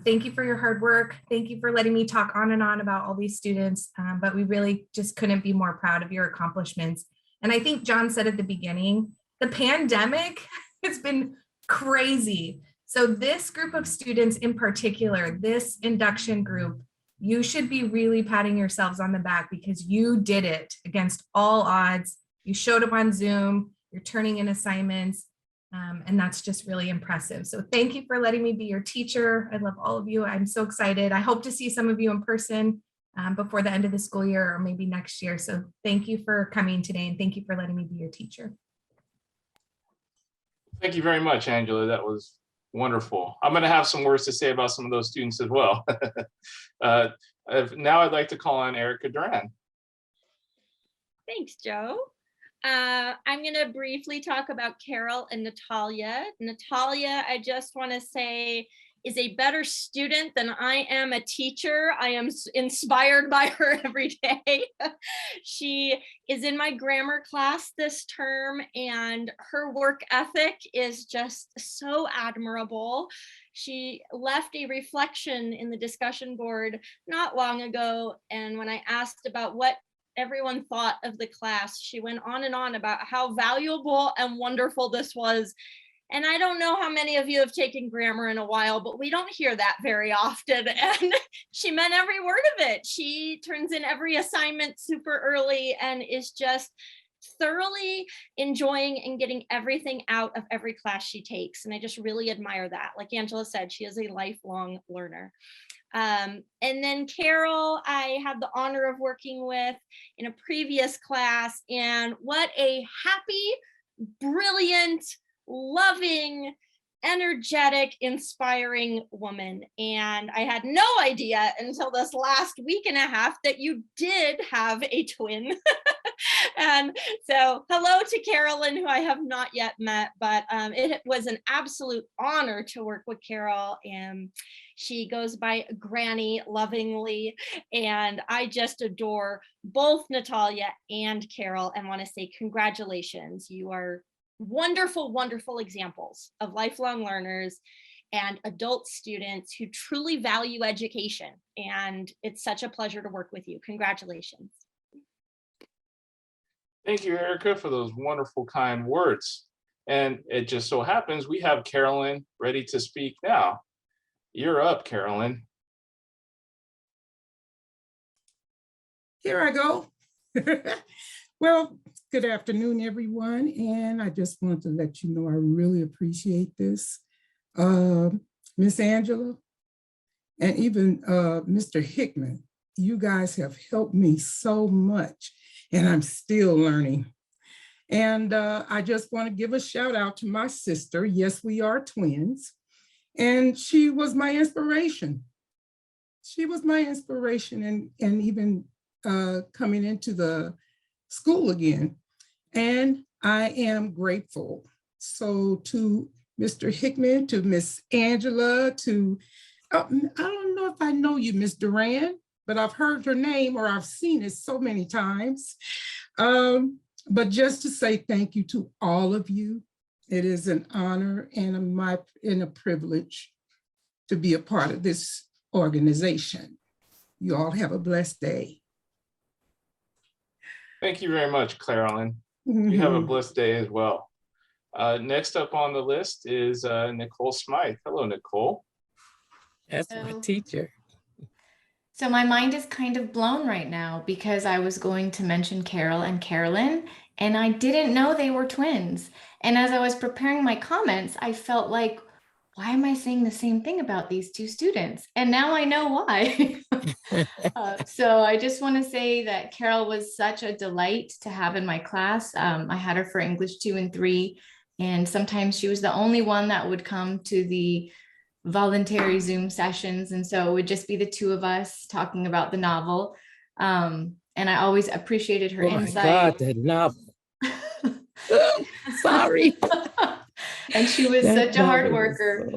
thank you for your hard work. Thank you for letting me talk on and on about all these students, but we really just couldn't be more proud of your accomplishments. And I think John said at the beginning, the pandemic has been crazy. So this group of students in particular, this induction group, you should be really patting yourselves on the back because you did it against all odds. You showed up on Zoom, you're turning in assignments, and that's just really impressive. So thank you for letting me be your teacher. I love all of you. I'm so excited. I hope to see some of you in person before the end of the school year or maybe next year. So thank you for coming today and thank you for letting me be your teacher. Thank you very much, Angela. That was wonderful. I'm going to have some words to say about some of those students as well. Now I'd like to call on Erica Duran. Thanks, Joe. I'm going to briefly talk about Carol and Natalia. Natalia, I just want to say, is a better student than I am a teacher. I am inspired by her every day. She is in my grammar class this term, and her work ethic is just so admirable. She left a reflection in the discussion board not long ago, and when I asked about what everyone thought of the class, she went on and on about how valuable and wonderful this was. And I don't know how many of you have taken grammar in a while, but we don't hear that very often. And she meant every word of it. She turns in every assignment super early and is just thoroughly enjoying and getting everything out of every class she takes. And I just really admire that. Like Angela said, she is a lifelong learner. And then Carol, I had the honor of working with in a previous class, and what a happy, brilliant, loving, energetic, inspiring woman. And I had no idea until this last week and a half that you did have a twin. And so hello to Carolyn, who I have not yet met, but it was an absolute honor to work with Carol. And she goes by Granny lovingly. And I just adore both Natalia and Carol and want to say congratulations. You are wonderful, wonderful examples of lifelong learners and adult students who truly value education. And it's such a pleasure to work with you. Congratulations. Thank you, Erica, for those wonderful, kind words. And it just so happens we have Carolyn ready to speak now. You're up, Carolyn. Here I go. Well, good afternoon, everyone. And I just want to let you know I really appreciate this. Miss Angela and even Mr. Hickman, you guys have helped me so much, and I'm still learning. And I just want to give a shout out to my sister. Yes, we are twins. And she was my inspiration. She was my inspiration and even coming into the school again. And I am grateful. So to Mr. Hickman, to Miss Angela, to, I don't know if I know you, Miss Duran, but I've heard her name or I've seen it so many times. But just to say thank you to all of you. It is an honor and a privilege to be a part of this organization. You all have a blessed day. Thank you very much, Carolyn. You have a blessed day as well. Next up on the list is Nicole Smythe. Hello, Nicole. That's my teacher. So my mind is kind of blown right now because I was going to mention Carol and Carolyn, and I didn't know they were twins. And as I was preparing my comments, I felt like, why am I saying the same thing about these two students? And now I know why. So I just want to say that Carol was such a delight to have in my class. I had her for English 2 and 3, and sometimes she was the only one that would come to the voluntary Zoom sessions. And so it would just be the two of us talking about the novel. And I always appreciated her insight. Oh my God, that novel. Sorry. And she was such a hard worker.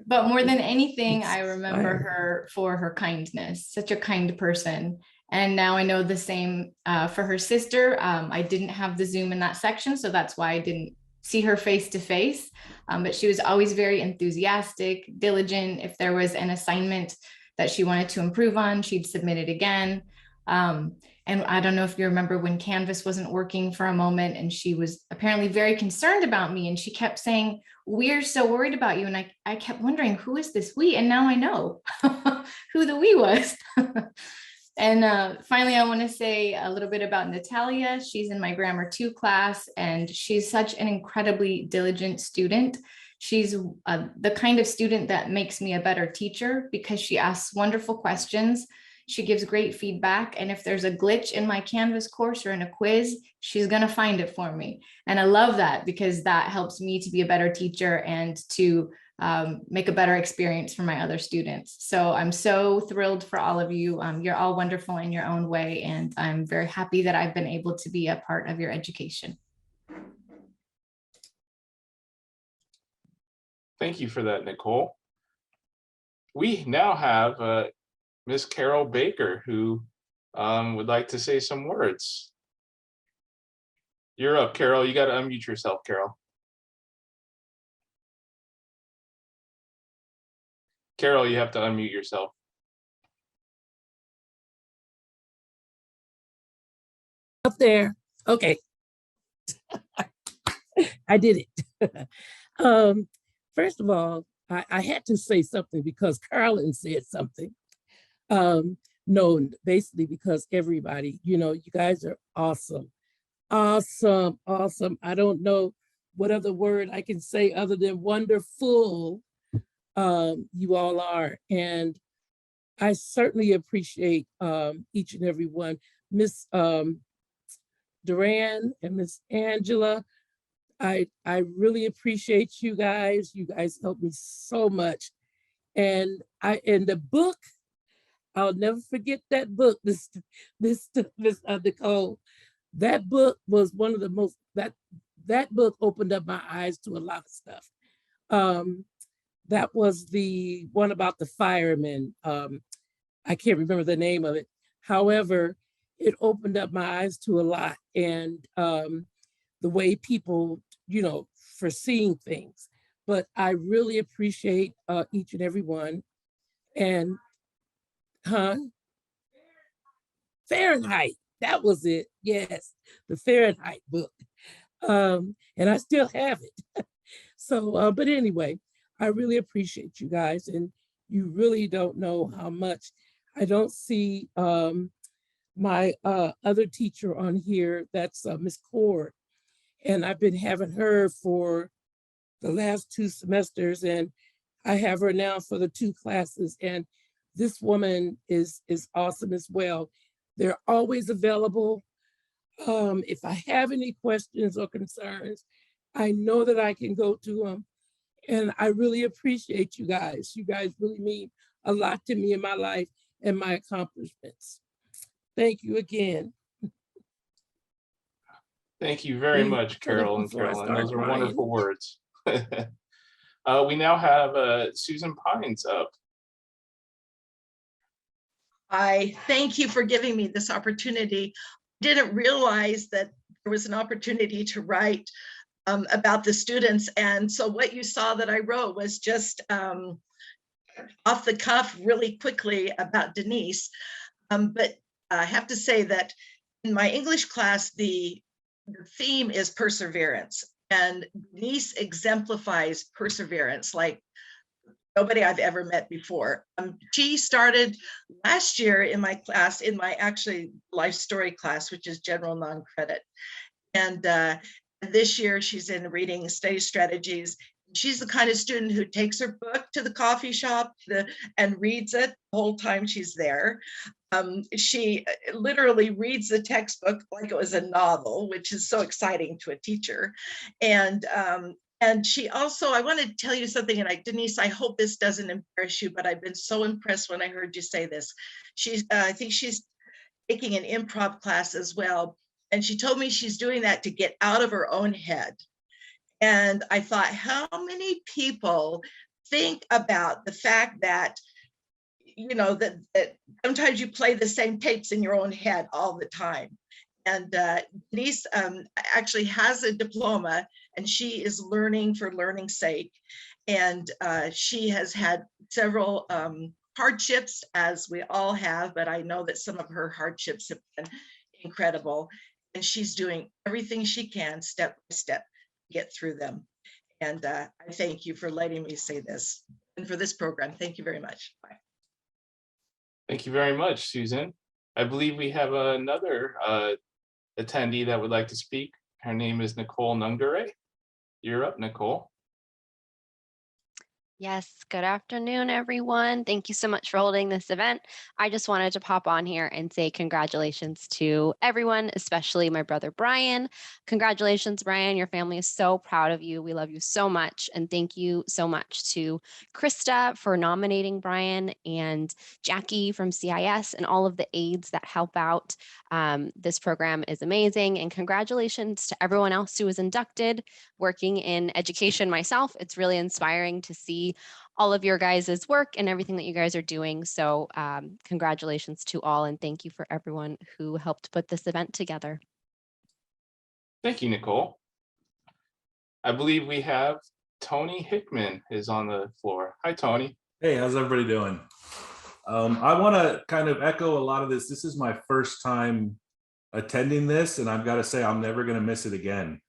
But more than anything, I remember her for her kindness, such a kind person. And now I know the same for her sister. I didn't have the Zoom in that section, so that's why I didn't see her face to face. But she was always very enthusiastic, diligent. If there was an assignment that she wanted to improve on, she'd submit it again. And I don't know if you remember when Canvas wasn't working for a moment, and she was apparently very concerned about me, and she kept saying, "We're so worried about you." And I kept wondering, who is this we? And now I know who the we was. And finally, I want to say a little bit about Natalia. She's in my Grammar 2 class, and she's such an incredibly diligent student. She's the kind of student that makes me a better teacher because she asks wonderful questions. She gives great feedback. And if there's a glitch in my Canvas course or in a quiz, she's going to find it for me. And I love that because that helps me to be a better teacher and to make a better experience for my other students. So I'm so thrilled for all of you. You're all wonderful in your own way. And I'm very happy that I've been able to be a part of your education. Thank you for that, Nicole. We now have Miss Carol Baker, who would like to say some words. You're up, Carol. You got to unmute yourself, Carol. Carol, you have to unmute yourself. Up there. Okay. I did it. First of all, I had to say something because Carolyn said something. No, basically because everybody, you know, you guys are awesome. Awesome, awesome. I don't know what other word I can say other than wonderful. You all are. And I certainly appreciate each and every one. Miss Duran and Miss Angela, I really appreciate you guys. You guys helped me so much. And in the book, I'll never forget that book, Miss Nicole. That book was one of the most, that book opened up my eyes to a lot of stuff. That was the one about the firemen. I can't remember the name of it. However, it opened up my eyes to a lot, and the way people, you know, foreseeing things. But I really appreciate each and every one. And Fahrenheit, that was it. Yes, the Fahrenheit book. And I still have it. So, but anyway, I really appreciate you guys, and you really don't know how much. I don't see my other teacher on here, that's Miss Cord, and I've been having her for the last 2 semesters, and I have her now for the 2 classes, and this woman is awesome as well. They're always available. If I have any questions or concerns, I know that I can go to them. And I really appreciate you guys. You guys really mean a lot to me in my life and my accomplishments. Thank you again. Thank you very much, Carol and Carolyn. Those are wonderful words. We now have Susan Pines up. I thank you for giving me this opportunity. Didn't realize that there was an opportunity to write about the students. And so what you saw that I wrote was just off the cuff really quickly about Denise. But I have to say that in my English class, the theme is perseverance. And Denise exemplifies perseverance like nobody I've ever met before. She started last year in my class, in my actually life story class, which is general non-credit. And this year she's in reading study strategies. She's the kind of student who takes her book to the coffee shop and reads it the whole time she's there. She literally reads the textbook like it was a novel, which is so exciting to a teacher. And she also, I want to tell you something, and Denise, I hope this doesn't embarrass you, but I've been so impressed when I heard you say this. I think she's taking an improv class as well. And she told me she's doing that to get out of her own head. And I thought, how many people think about the fact that, you know, that sometimes you play the same tapes in your own head all the time. And Denise actually has a diploma, and she is learning for learning's sake. And she has had several hardships, as we all have, but I know that some of her hardships have been incredible. And she's doing everything she can step by step to get through them. And I thank you for letting me say this and for this program. Thank you very much. Bye. Thank you very much, Susan. I believe we have another attendee that would like to speak. Her name is Nicole Nungare. You're up, Nicole. Yes, good afternoon, everyone. Thank you so much for holding this event. I just wanted to pop on here and say congratulations to everyone, especially my brother, Brian. Congratulations, Brian. Your family is so proud of you. We love you so much. And thank you so much to Krista for nominating Brian and Jackie from CIS and all of the aides that help out. This program is amazing. And congratulations to everyone else who was inducted. Working in education myself, it's really inspiring to see all of your guys' work and everything that you guys are doing. So congratulations to all, and thank you for everyone who helped put this event together. Thank you, Nicole. I believe we have Tony Hickman is on the floor. Hi, Tony. Hey, how's everybody doing? I want to kind of echo a lot of this. This is my first time attending this, and I've got to say I'm never going to miss it again.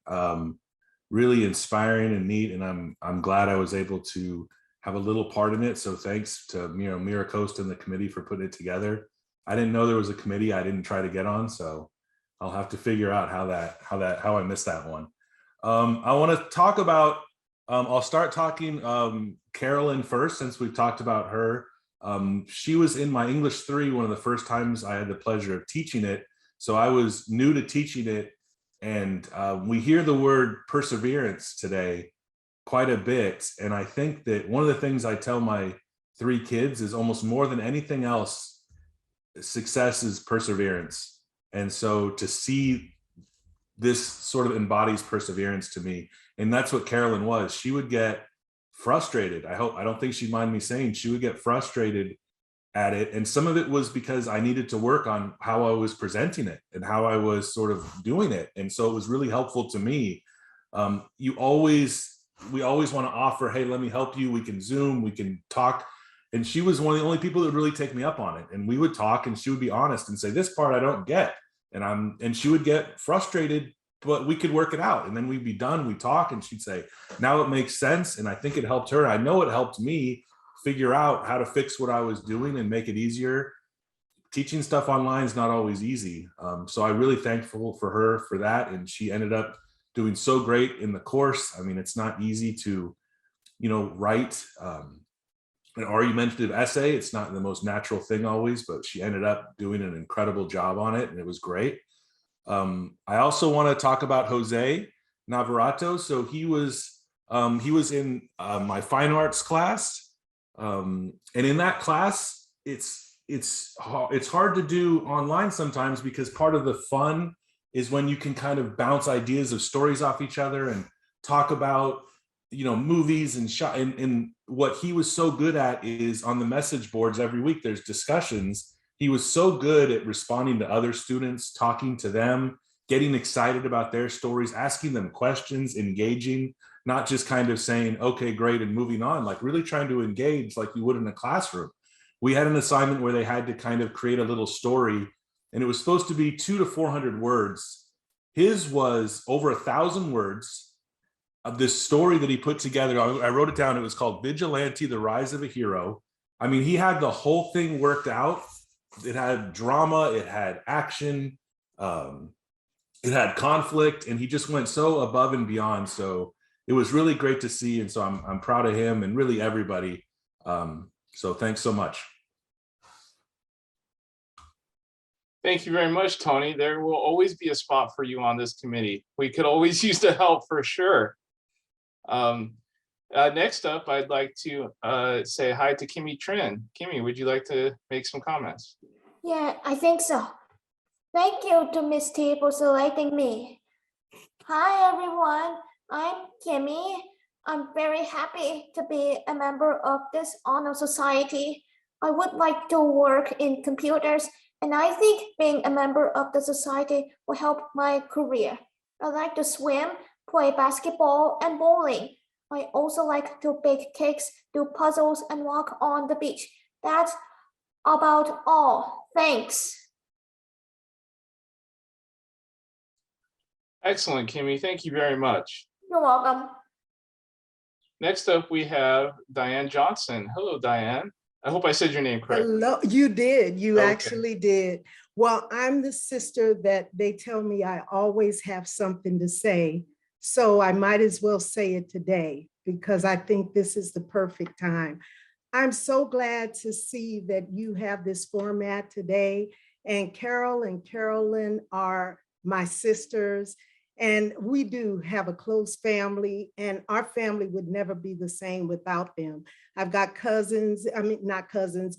Really inspiring and neat, and I'm glad I was able to have a little part in it. So thanks to Mira Coast and the committee for putting it together. I didn't know there was a committee I didn't try to get on, so I'll have to figure out how I missed that one. I want to talk about. I'll start talking Carolyn first, since we've talked about her. She was in my English 3 one of the first times I had the pleasure of teaching it. So I was new to teaching it. And we hear the word perseverance today quite a bit. And I think that one of the things I tell my 3 kids is almost more than anything else, success is perseverance. And so to see this sort of embodies perseverance to me. And that's what Carolyn was. She would get frustrated. I don't think she'd mind me saying she would get frustrated at it. And some of it was because I needed to work on how I was presenting it and how I was sort of doing it. And so it was really helpful to me. We always want to offer, hey, let me help you. We can Zoom, we can talk. And she was one of the only people that would really take me up on it. And we would talk and she would be honest and say, this part I don't get. And she would get frustrated, but we could work it out. And then we'd be done, we talk, and she'd say, now it makes sense. And I think it helped her. I know it helped me figure out how to fix what I was doing and make it easier. Teaching stuff online is not always easy. So I'm really thankful for her for that. And she ended up doing so great in the course. I mean, it's not easy to, write an argumentative essay. It's not the most natural thing always, but she ended up doing an incredible job on it, and it was great. I also want to talk about Jose Navarrato. So he was in my fine arts class. And in that class, it's hard to do online sometimes, because part of the fun is when you can kind of bounce ideas of stories off each other and talk about, movies and shot. And what he was so good at is on the message boards every week, there's discussions. He was so good at responding to other students, talking to them, getting excited about their stories, asking them questions, engaging, not just kind of saying, okay, great, and moving on, like really trying to engage like you would in a classroom. We had an assignment where they had to kind of create a little story, and it was supposed to be 200 to 400 words. His was over 1,000 words of this story that he put together. I wrote it down. It was called Vigilante, The Rise of a Hero. I mean, he had the whole thing worked out. It had drama, it had action, it had conflict, and he just went so above and beyond. So it was really great to see. And so I'm proud of him and really everybody. So thanks so much. Thank you very much, Tony. There will always be a spot for you on this committee. We could always use the help for sure. Next up, I'd like to say hi to Kimmy Trin. Kimmy, would you like to make some comments? Yeah, I think so. Thank you to Ms. T for selecting me. Hi, everyone. I'm Kimmy. I'm very happy to be a member of this honor society. I would like to work in computers, and I think being a member of the society will help my career. I like to swim, play basketball, and bowling. I also like to bake cakes, do puzzles, and walk on the beach. That's about all. Thanks. Excellent, Kimmy. Thank you very much. You're welcome. Next up, we have Diane Johnson. Hello, Diane. I hope I said your name correctly. Hello, you did. You Okay. actually did. Well, I'm the sister that they tell me I always have something to say. So I might as well say it today because I think this is the perfect time. I'm so glad to see that you have this format today. And Carol and Carolyn are my sisters. And we do have a close family, and our family would never be the same without them. I've got cousins, I mean, not cousins,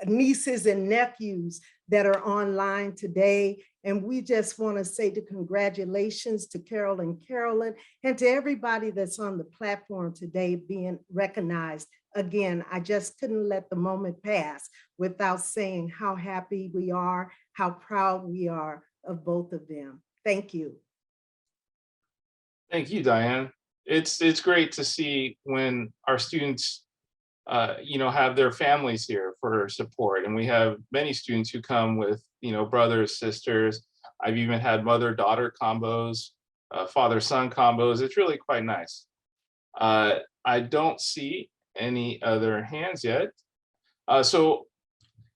nieces and nephews that are online today. And we just want to say congratulations to Carol and Carolyn and to everybody that's on the platform today being recognized. Again, I just couldn't let the moment pass without saying how happy we are, how proud we are of both of them. Thank you. Thank you, Diane. It's great to see when our students, have their families here for support, and we have many students who come with, brothers, sisters. I've even had mother-daughter combos, father-son combos. It's really quite nice. I don't see any other hands yet. So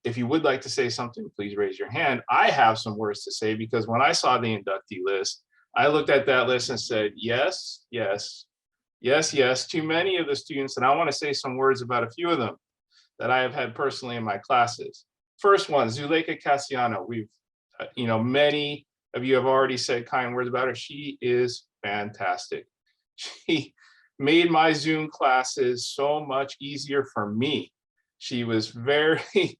if you would like to say something, please raise your hand. I have some words to say because when I saw the inductee list, I looked at that list and said, yes, yes, yes, yes, to many of the students. And I want to say some words about a few of them that I have had personally in my classes. First one, Zuleika Cassiano. We've, many of you have already said kind words about her. She is fantastic. She made my Zoom classes so much easier for me. She was very,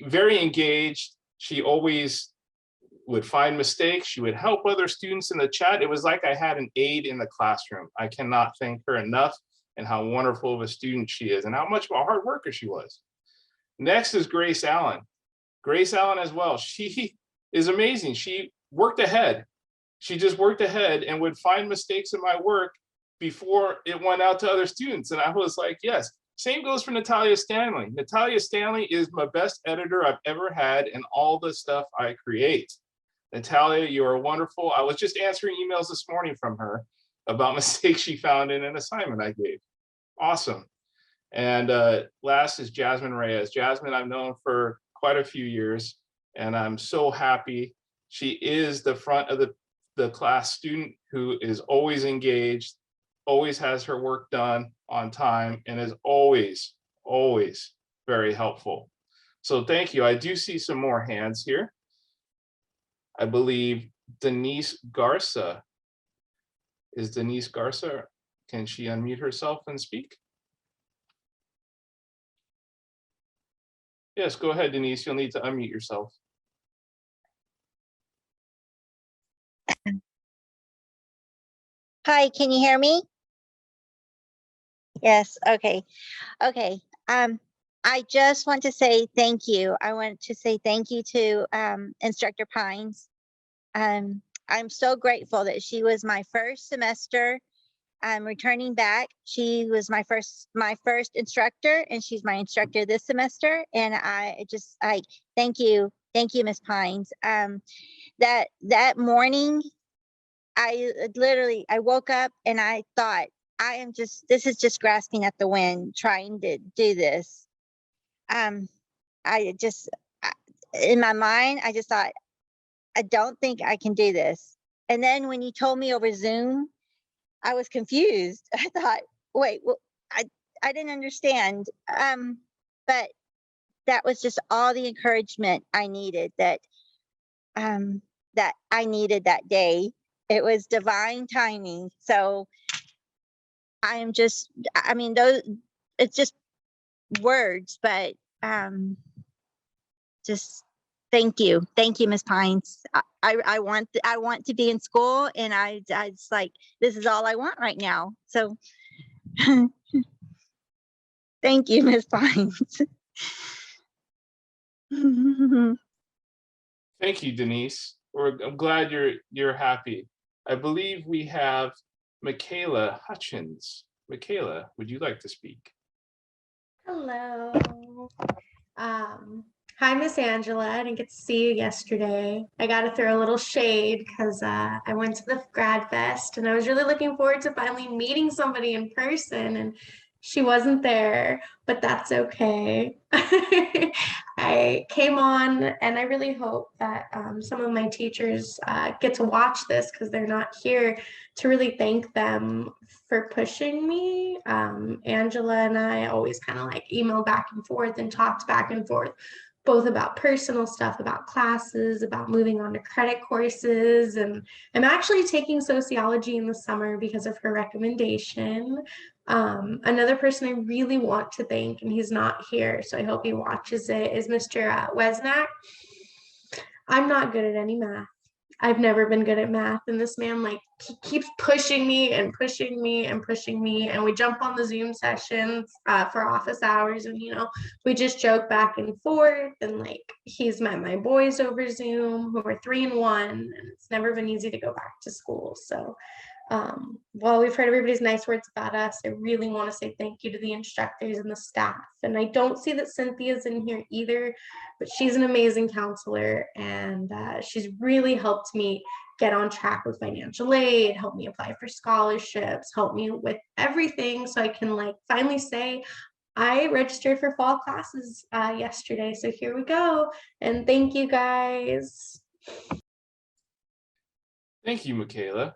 very engaged. She always would find mistakes. She would help other students in the chat. It was like I had an aide in the classroom. I cannot thank her enough and how wonderful of a student she is and how much of a hard worker she was. Next is Grace Allen. Grace Allen as well. She is amazing. She worked ahead. She just worked ahead and would find mistakes in my work before it went out to other students. And I was like, yes. Same goes for Natalia Stanley. Natalia Stanley is my best editor I've ever had in all the stuff I create. Natalia, you are wonderful. I was just answering emails this morning from her about mistakes she found in an assignment I gave. Awesome. And last is Jasmine Reyes. Jasmine, I've known for quite a few years, and I'm so happy. She is the front of the class student who is always engaged, always has her work done on time, and is always, always very helpful. So thank you. I do see some more hands here. I believe Denise Garza. Is Denise Garza? Can she unmute herself and speak? Yes, go ahead, Denise. You'll need to unmute yourself. Hi, can you hear me? Yes, okay. Okay. I just want to say thank you. I want to say thank you to Instructor Pines. I'm so grateful that she was my first semester. I'm returning back. She was my first instructor, and she's my instructor this semester. And I thank you, Ms. Pines. That morning, I woke up and I thought, this is just grasping at the wind, trying to do this. In my mind, I just thought, I don't think I can do this. And then when you told me over Zoom, I was confused. I thought, wait, well, I didn't understand. But that was just all the encouragement I needed that I needed that day. It was divine timing. So it's just words, but just thank you, Ms. Pines. I want to be in school, and I just like, this is all I want right now. So thank you, Ms. Pines. Thank you, Denise. I'm glad you're happy. I believe we have Michaela Hutchins. Michaela, would you like to speak? Hello. Hi, Miss Angela. I didn't get to see you yesterday. I got to throw a little shade because I went to the Grad Fest and I was really looking forward to finally meeting somebody in person, and she wasn't there, but that's okay. I came on and I really hope that some of my teachers get to watch this because they're not here, to really thank them for pushing me. Angela and I always kind of like email back and forth and talked back and forth, both about personal stuff, about classes, about moving on to credit courses. And I'm actually taking sociology in the summer because of her recommendation. Another person I really want to thank, and he's not here, so I hope he watches it, is Mr. Wesnack. I'm not good at any math. I've never been good at math, and this man like he keeps pushing me and pushing me and pushing me, and we jump on the Zoom sessions for office hours, and we just joke back and forth, and like he's met my boys over Zoom who are 3 and 1, and it's never been easy to go back to school. So while we've heard everybody's nice words about us, I really want to say thank you to the instructors and the staff. And I don't see that Cynthia's in here either, but she's an amazing counselor, and she's really helped me get on track with financial aid, helped me apply for scholarships, helped me with everything so I can like finally say I registered for fall classes yesterday. So here we go. And thank you guys. Thank you, Michaela.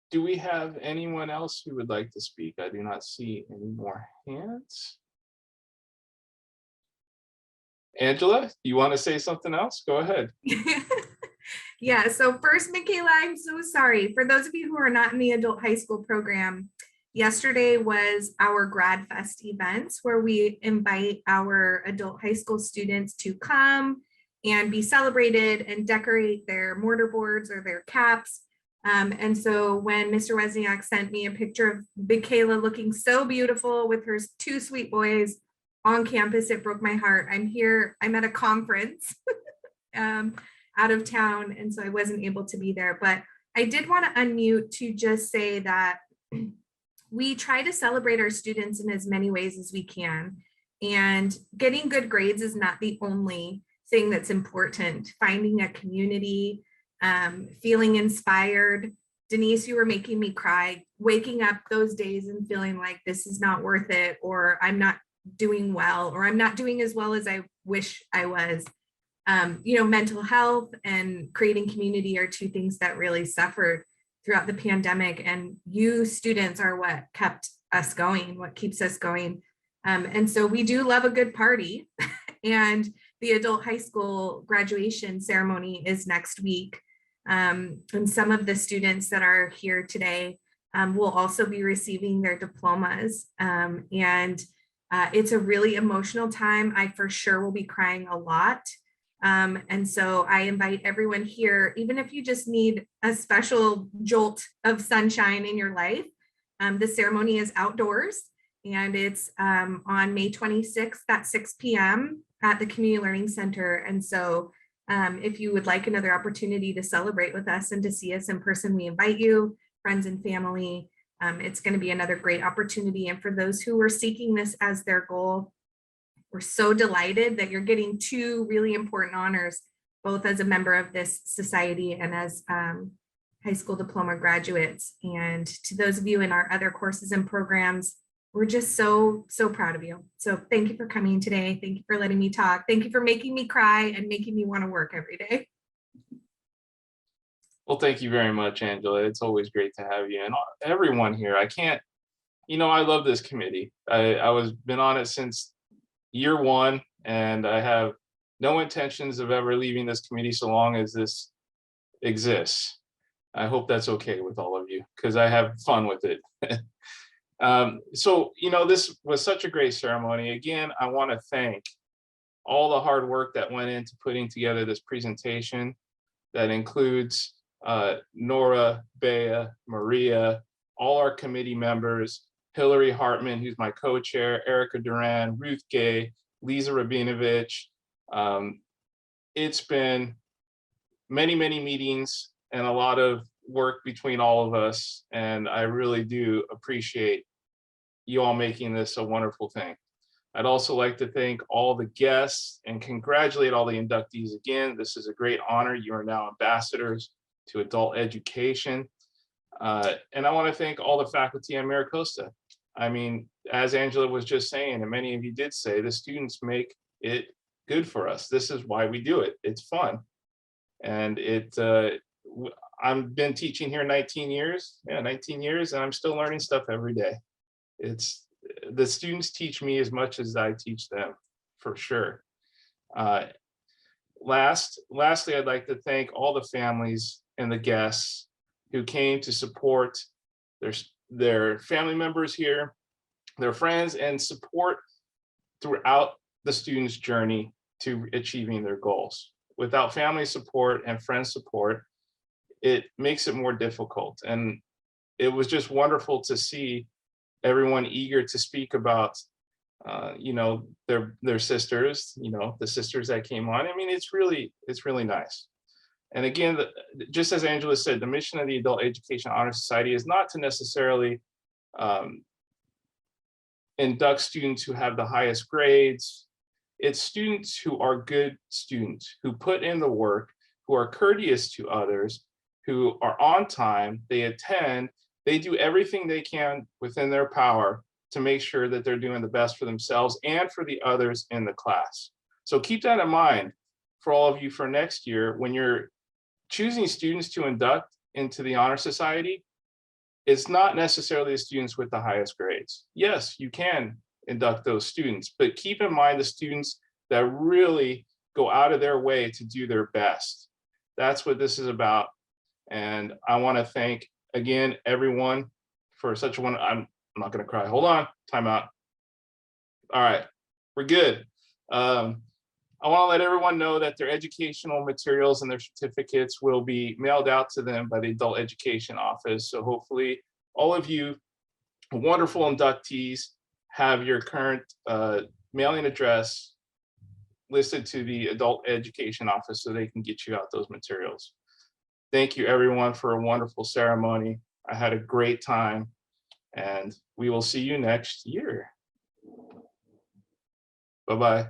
Do we have anyone else who would like to speak? I do not see any more hands. Angela, you want to say something else? Go ahead. Yeah, so first, Michaela, I'm so sorry. For those of you who are not in the adult high school program, yesterday was our Grad Fest events where we invite our adult high school students to come and be celebrated and decorate their mortar boards or their caps. And so when Mr. Wesniak sent me a picture of Michaela looking so beautiful with her 2 sweet boys on campus, it broke my heart. I'm at a conference out of town, and so I wasn't able to be there. But I did want to unmute to just say that we try to celebrate our students in as many ways as we can. And getting good grades is not the only thing that's important. Finding a community, feeling inspired. Denise, you were making me cry, waking up those days and feeling like this is not worth it, or I'm not doing well, or I'm not doing as well as I wish I was. Mental health and creating community are 2 things that really suffered throughout the pandemic, and you students are what kept us going, what keeps us going. And so we do love a good party, and the adult high school graduation ceremony is next week. And some of the students that are here today will also be receiving their diplomas. It's a really emotional time. I for sure will be crying a lot. And so I invite everyone here, even if you just need a special jolt of sunshine in your life. The ceremony is outdoors, and it's on May 26th at 6 p.m. at the Community Learning Center. And so if you would like another opportunity to celebrate with us and to see us in person, we invite you, friends and family. It's going to be another great opportunity. And for those who are seeking this as their goal, we're so delighted that you're getting 2 really important honors, both as a member of this society and as high school diploma graduates. And to those of you in our other courses and programs, we're just so proud of you. So thank you for coming today. Thank you for letting me talk. Thank you for making me cry and making me want to work every day. Well, thank you very much, Angela. It's always great to have you and everyone here. I love this committee. I was been on it since year 1, and I have no intentions of ever leaving this committee so long as this exists. I hope that's okay with all of you, because I have fun with it. This was such a great ceremony. Again, I want to thank all the hard work that went into putting together this presentation. That includes Nora, Bea, Maria, all our committee members, Hillary Hartman, who's my co-chair, Erica Duran, Ruth Gay, Lisa Rabinovich. It's been many, many meetings and a lot of work between all of us. And I really do appreciate you all making this a wonderful thing. I'd also like to thank all the guests and congratulate all the inductees again. This is a great honor. You are now ambassadors to adult education. And I want to thank all the faculty at MiraCosta. I mean, as Angela was just saying, and many of you did say, the students make it good for us. This is why we do it. It's fun. And I've been teaching here 19 years. Yeah, 19 years, and I'm still learning stuff every day. The students teach me as much as I teach them, for sure. Lastly, I'd like to thank all the families and the guests who came to support their family members here, their friends, and support throughout the students' journey to achieving their goals. Without family support and friend support, it makes it more difficult. And it was just wonderful to see everyone eager to speak about, their sisters, the sisters that came on. I mean, it's really nice. And again, just as Angela said, the mission of the Adult Education Honor Society is not to necessarily induct students who have the highest grades. It's students who are good students, who put in the work, who are courteous to others, who are on time, they attend, they do everything they can within their power to make sure that they're doing the best for themselves and for the others in the class. So keep that in mind for all of you for next year. When you're choosing students to induct into the Honor Society, it's not necessarily the students with the highest grades. Yes, you can induct those students, but keep in mind the students that really go out of their way to do their best. That's what this is about. And I want to thank again everyone for such a one. I'm not going to cry. Hold on, time out. All right, we're good. I want to let everyone know that their educational materials and their certificates will be mailed out to them by the Adult Education Office. So hopefully all of you wonderful inductees have your current mailing address listed to the Adult Education Office so they can get you out those materials. Thank you everyone for a wonderful ceremony. I had a great time and we will see you next year. Bye-bye.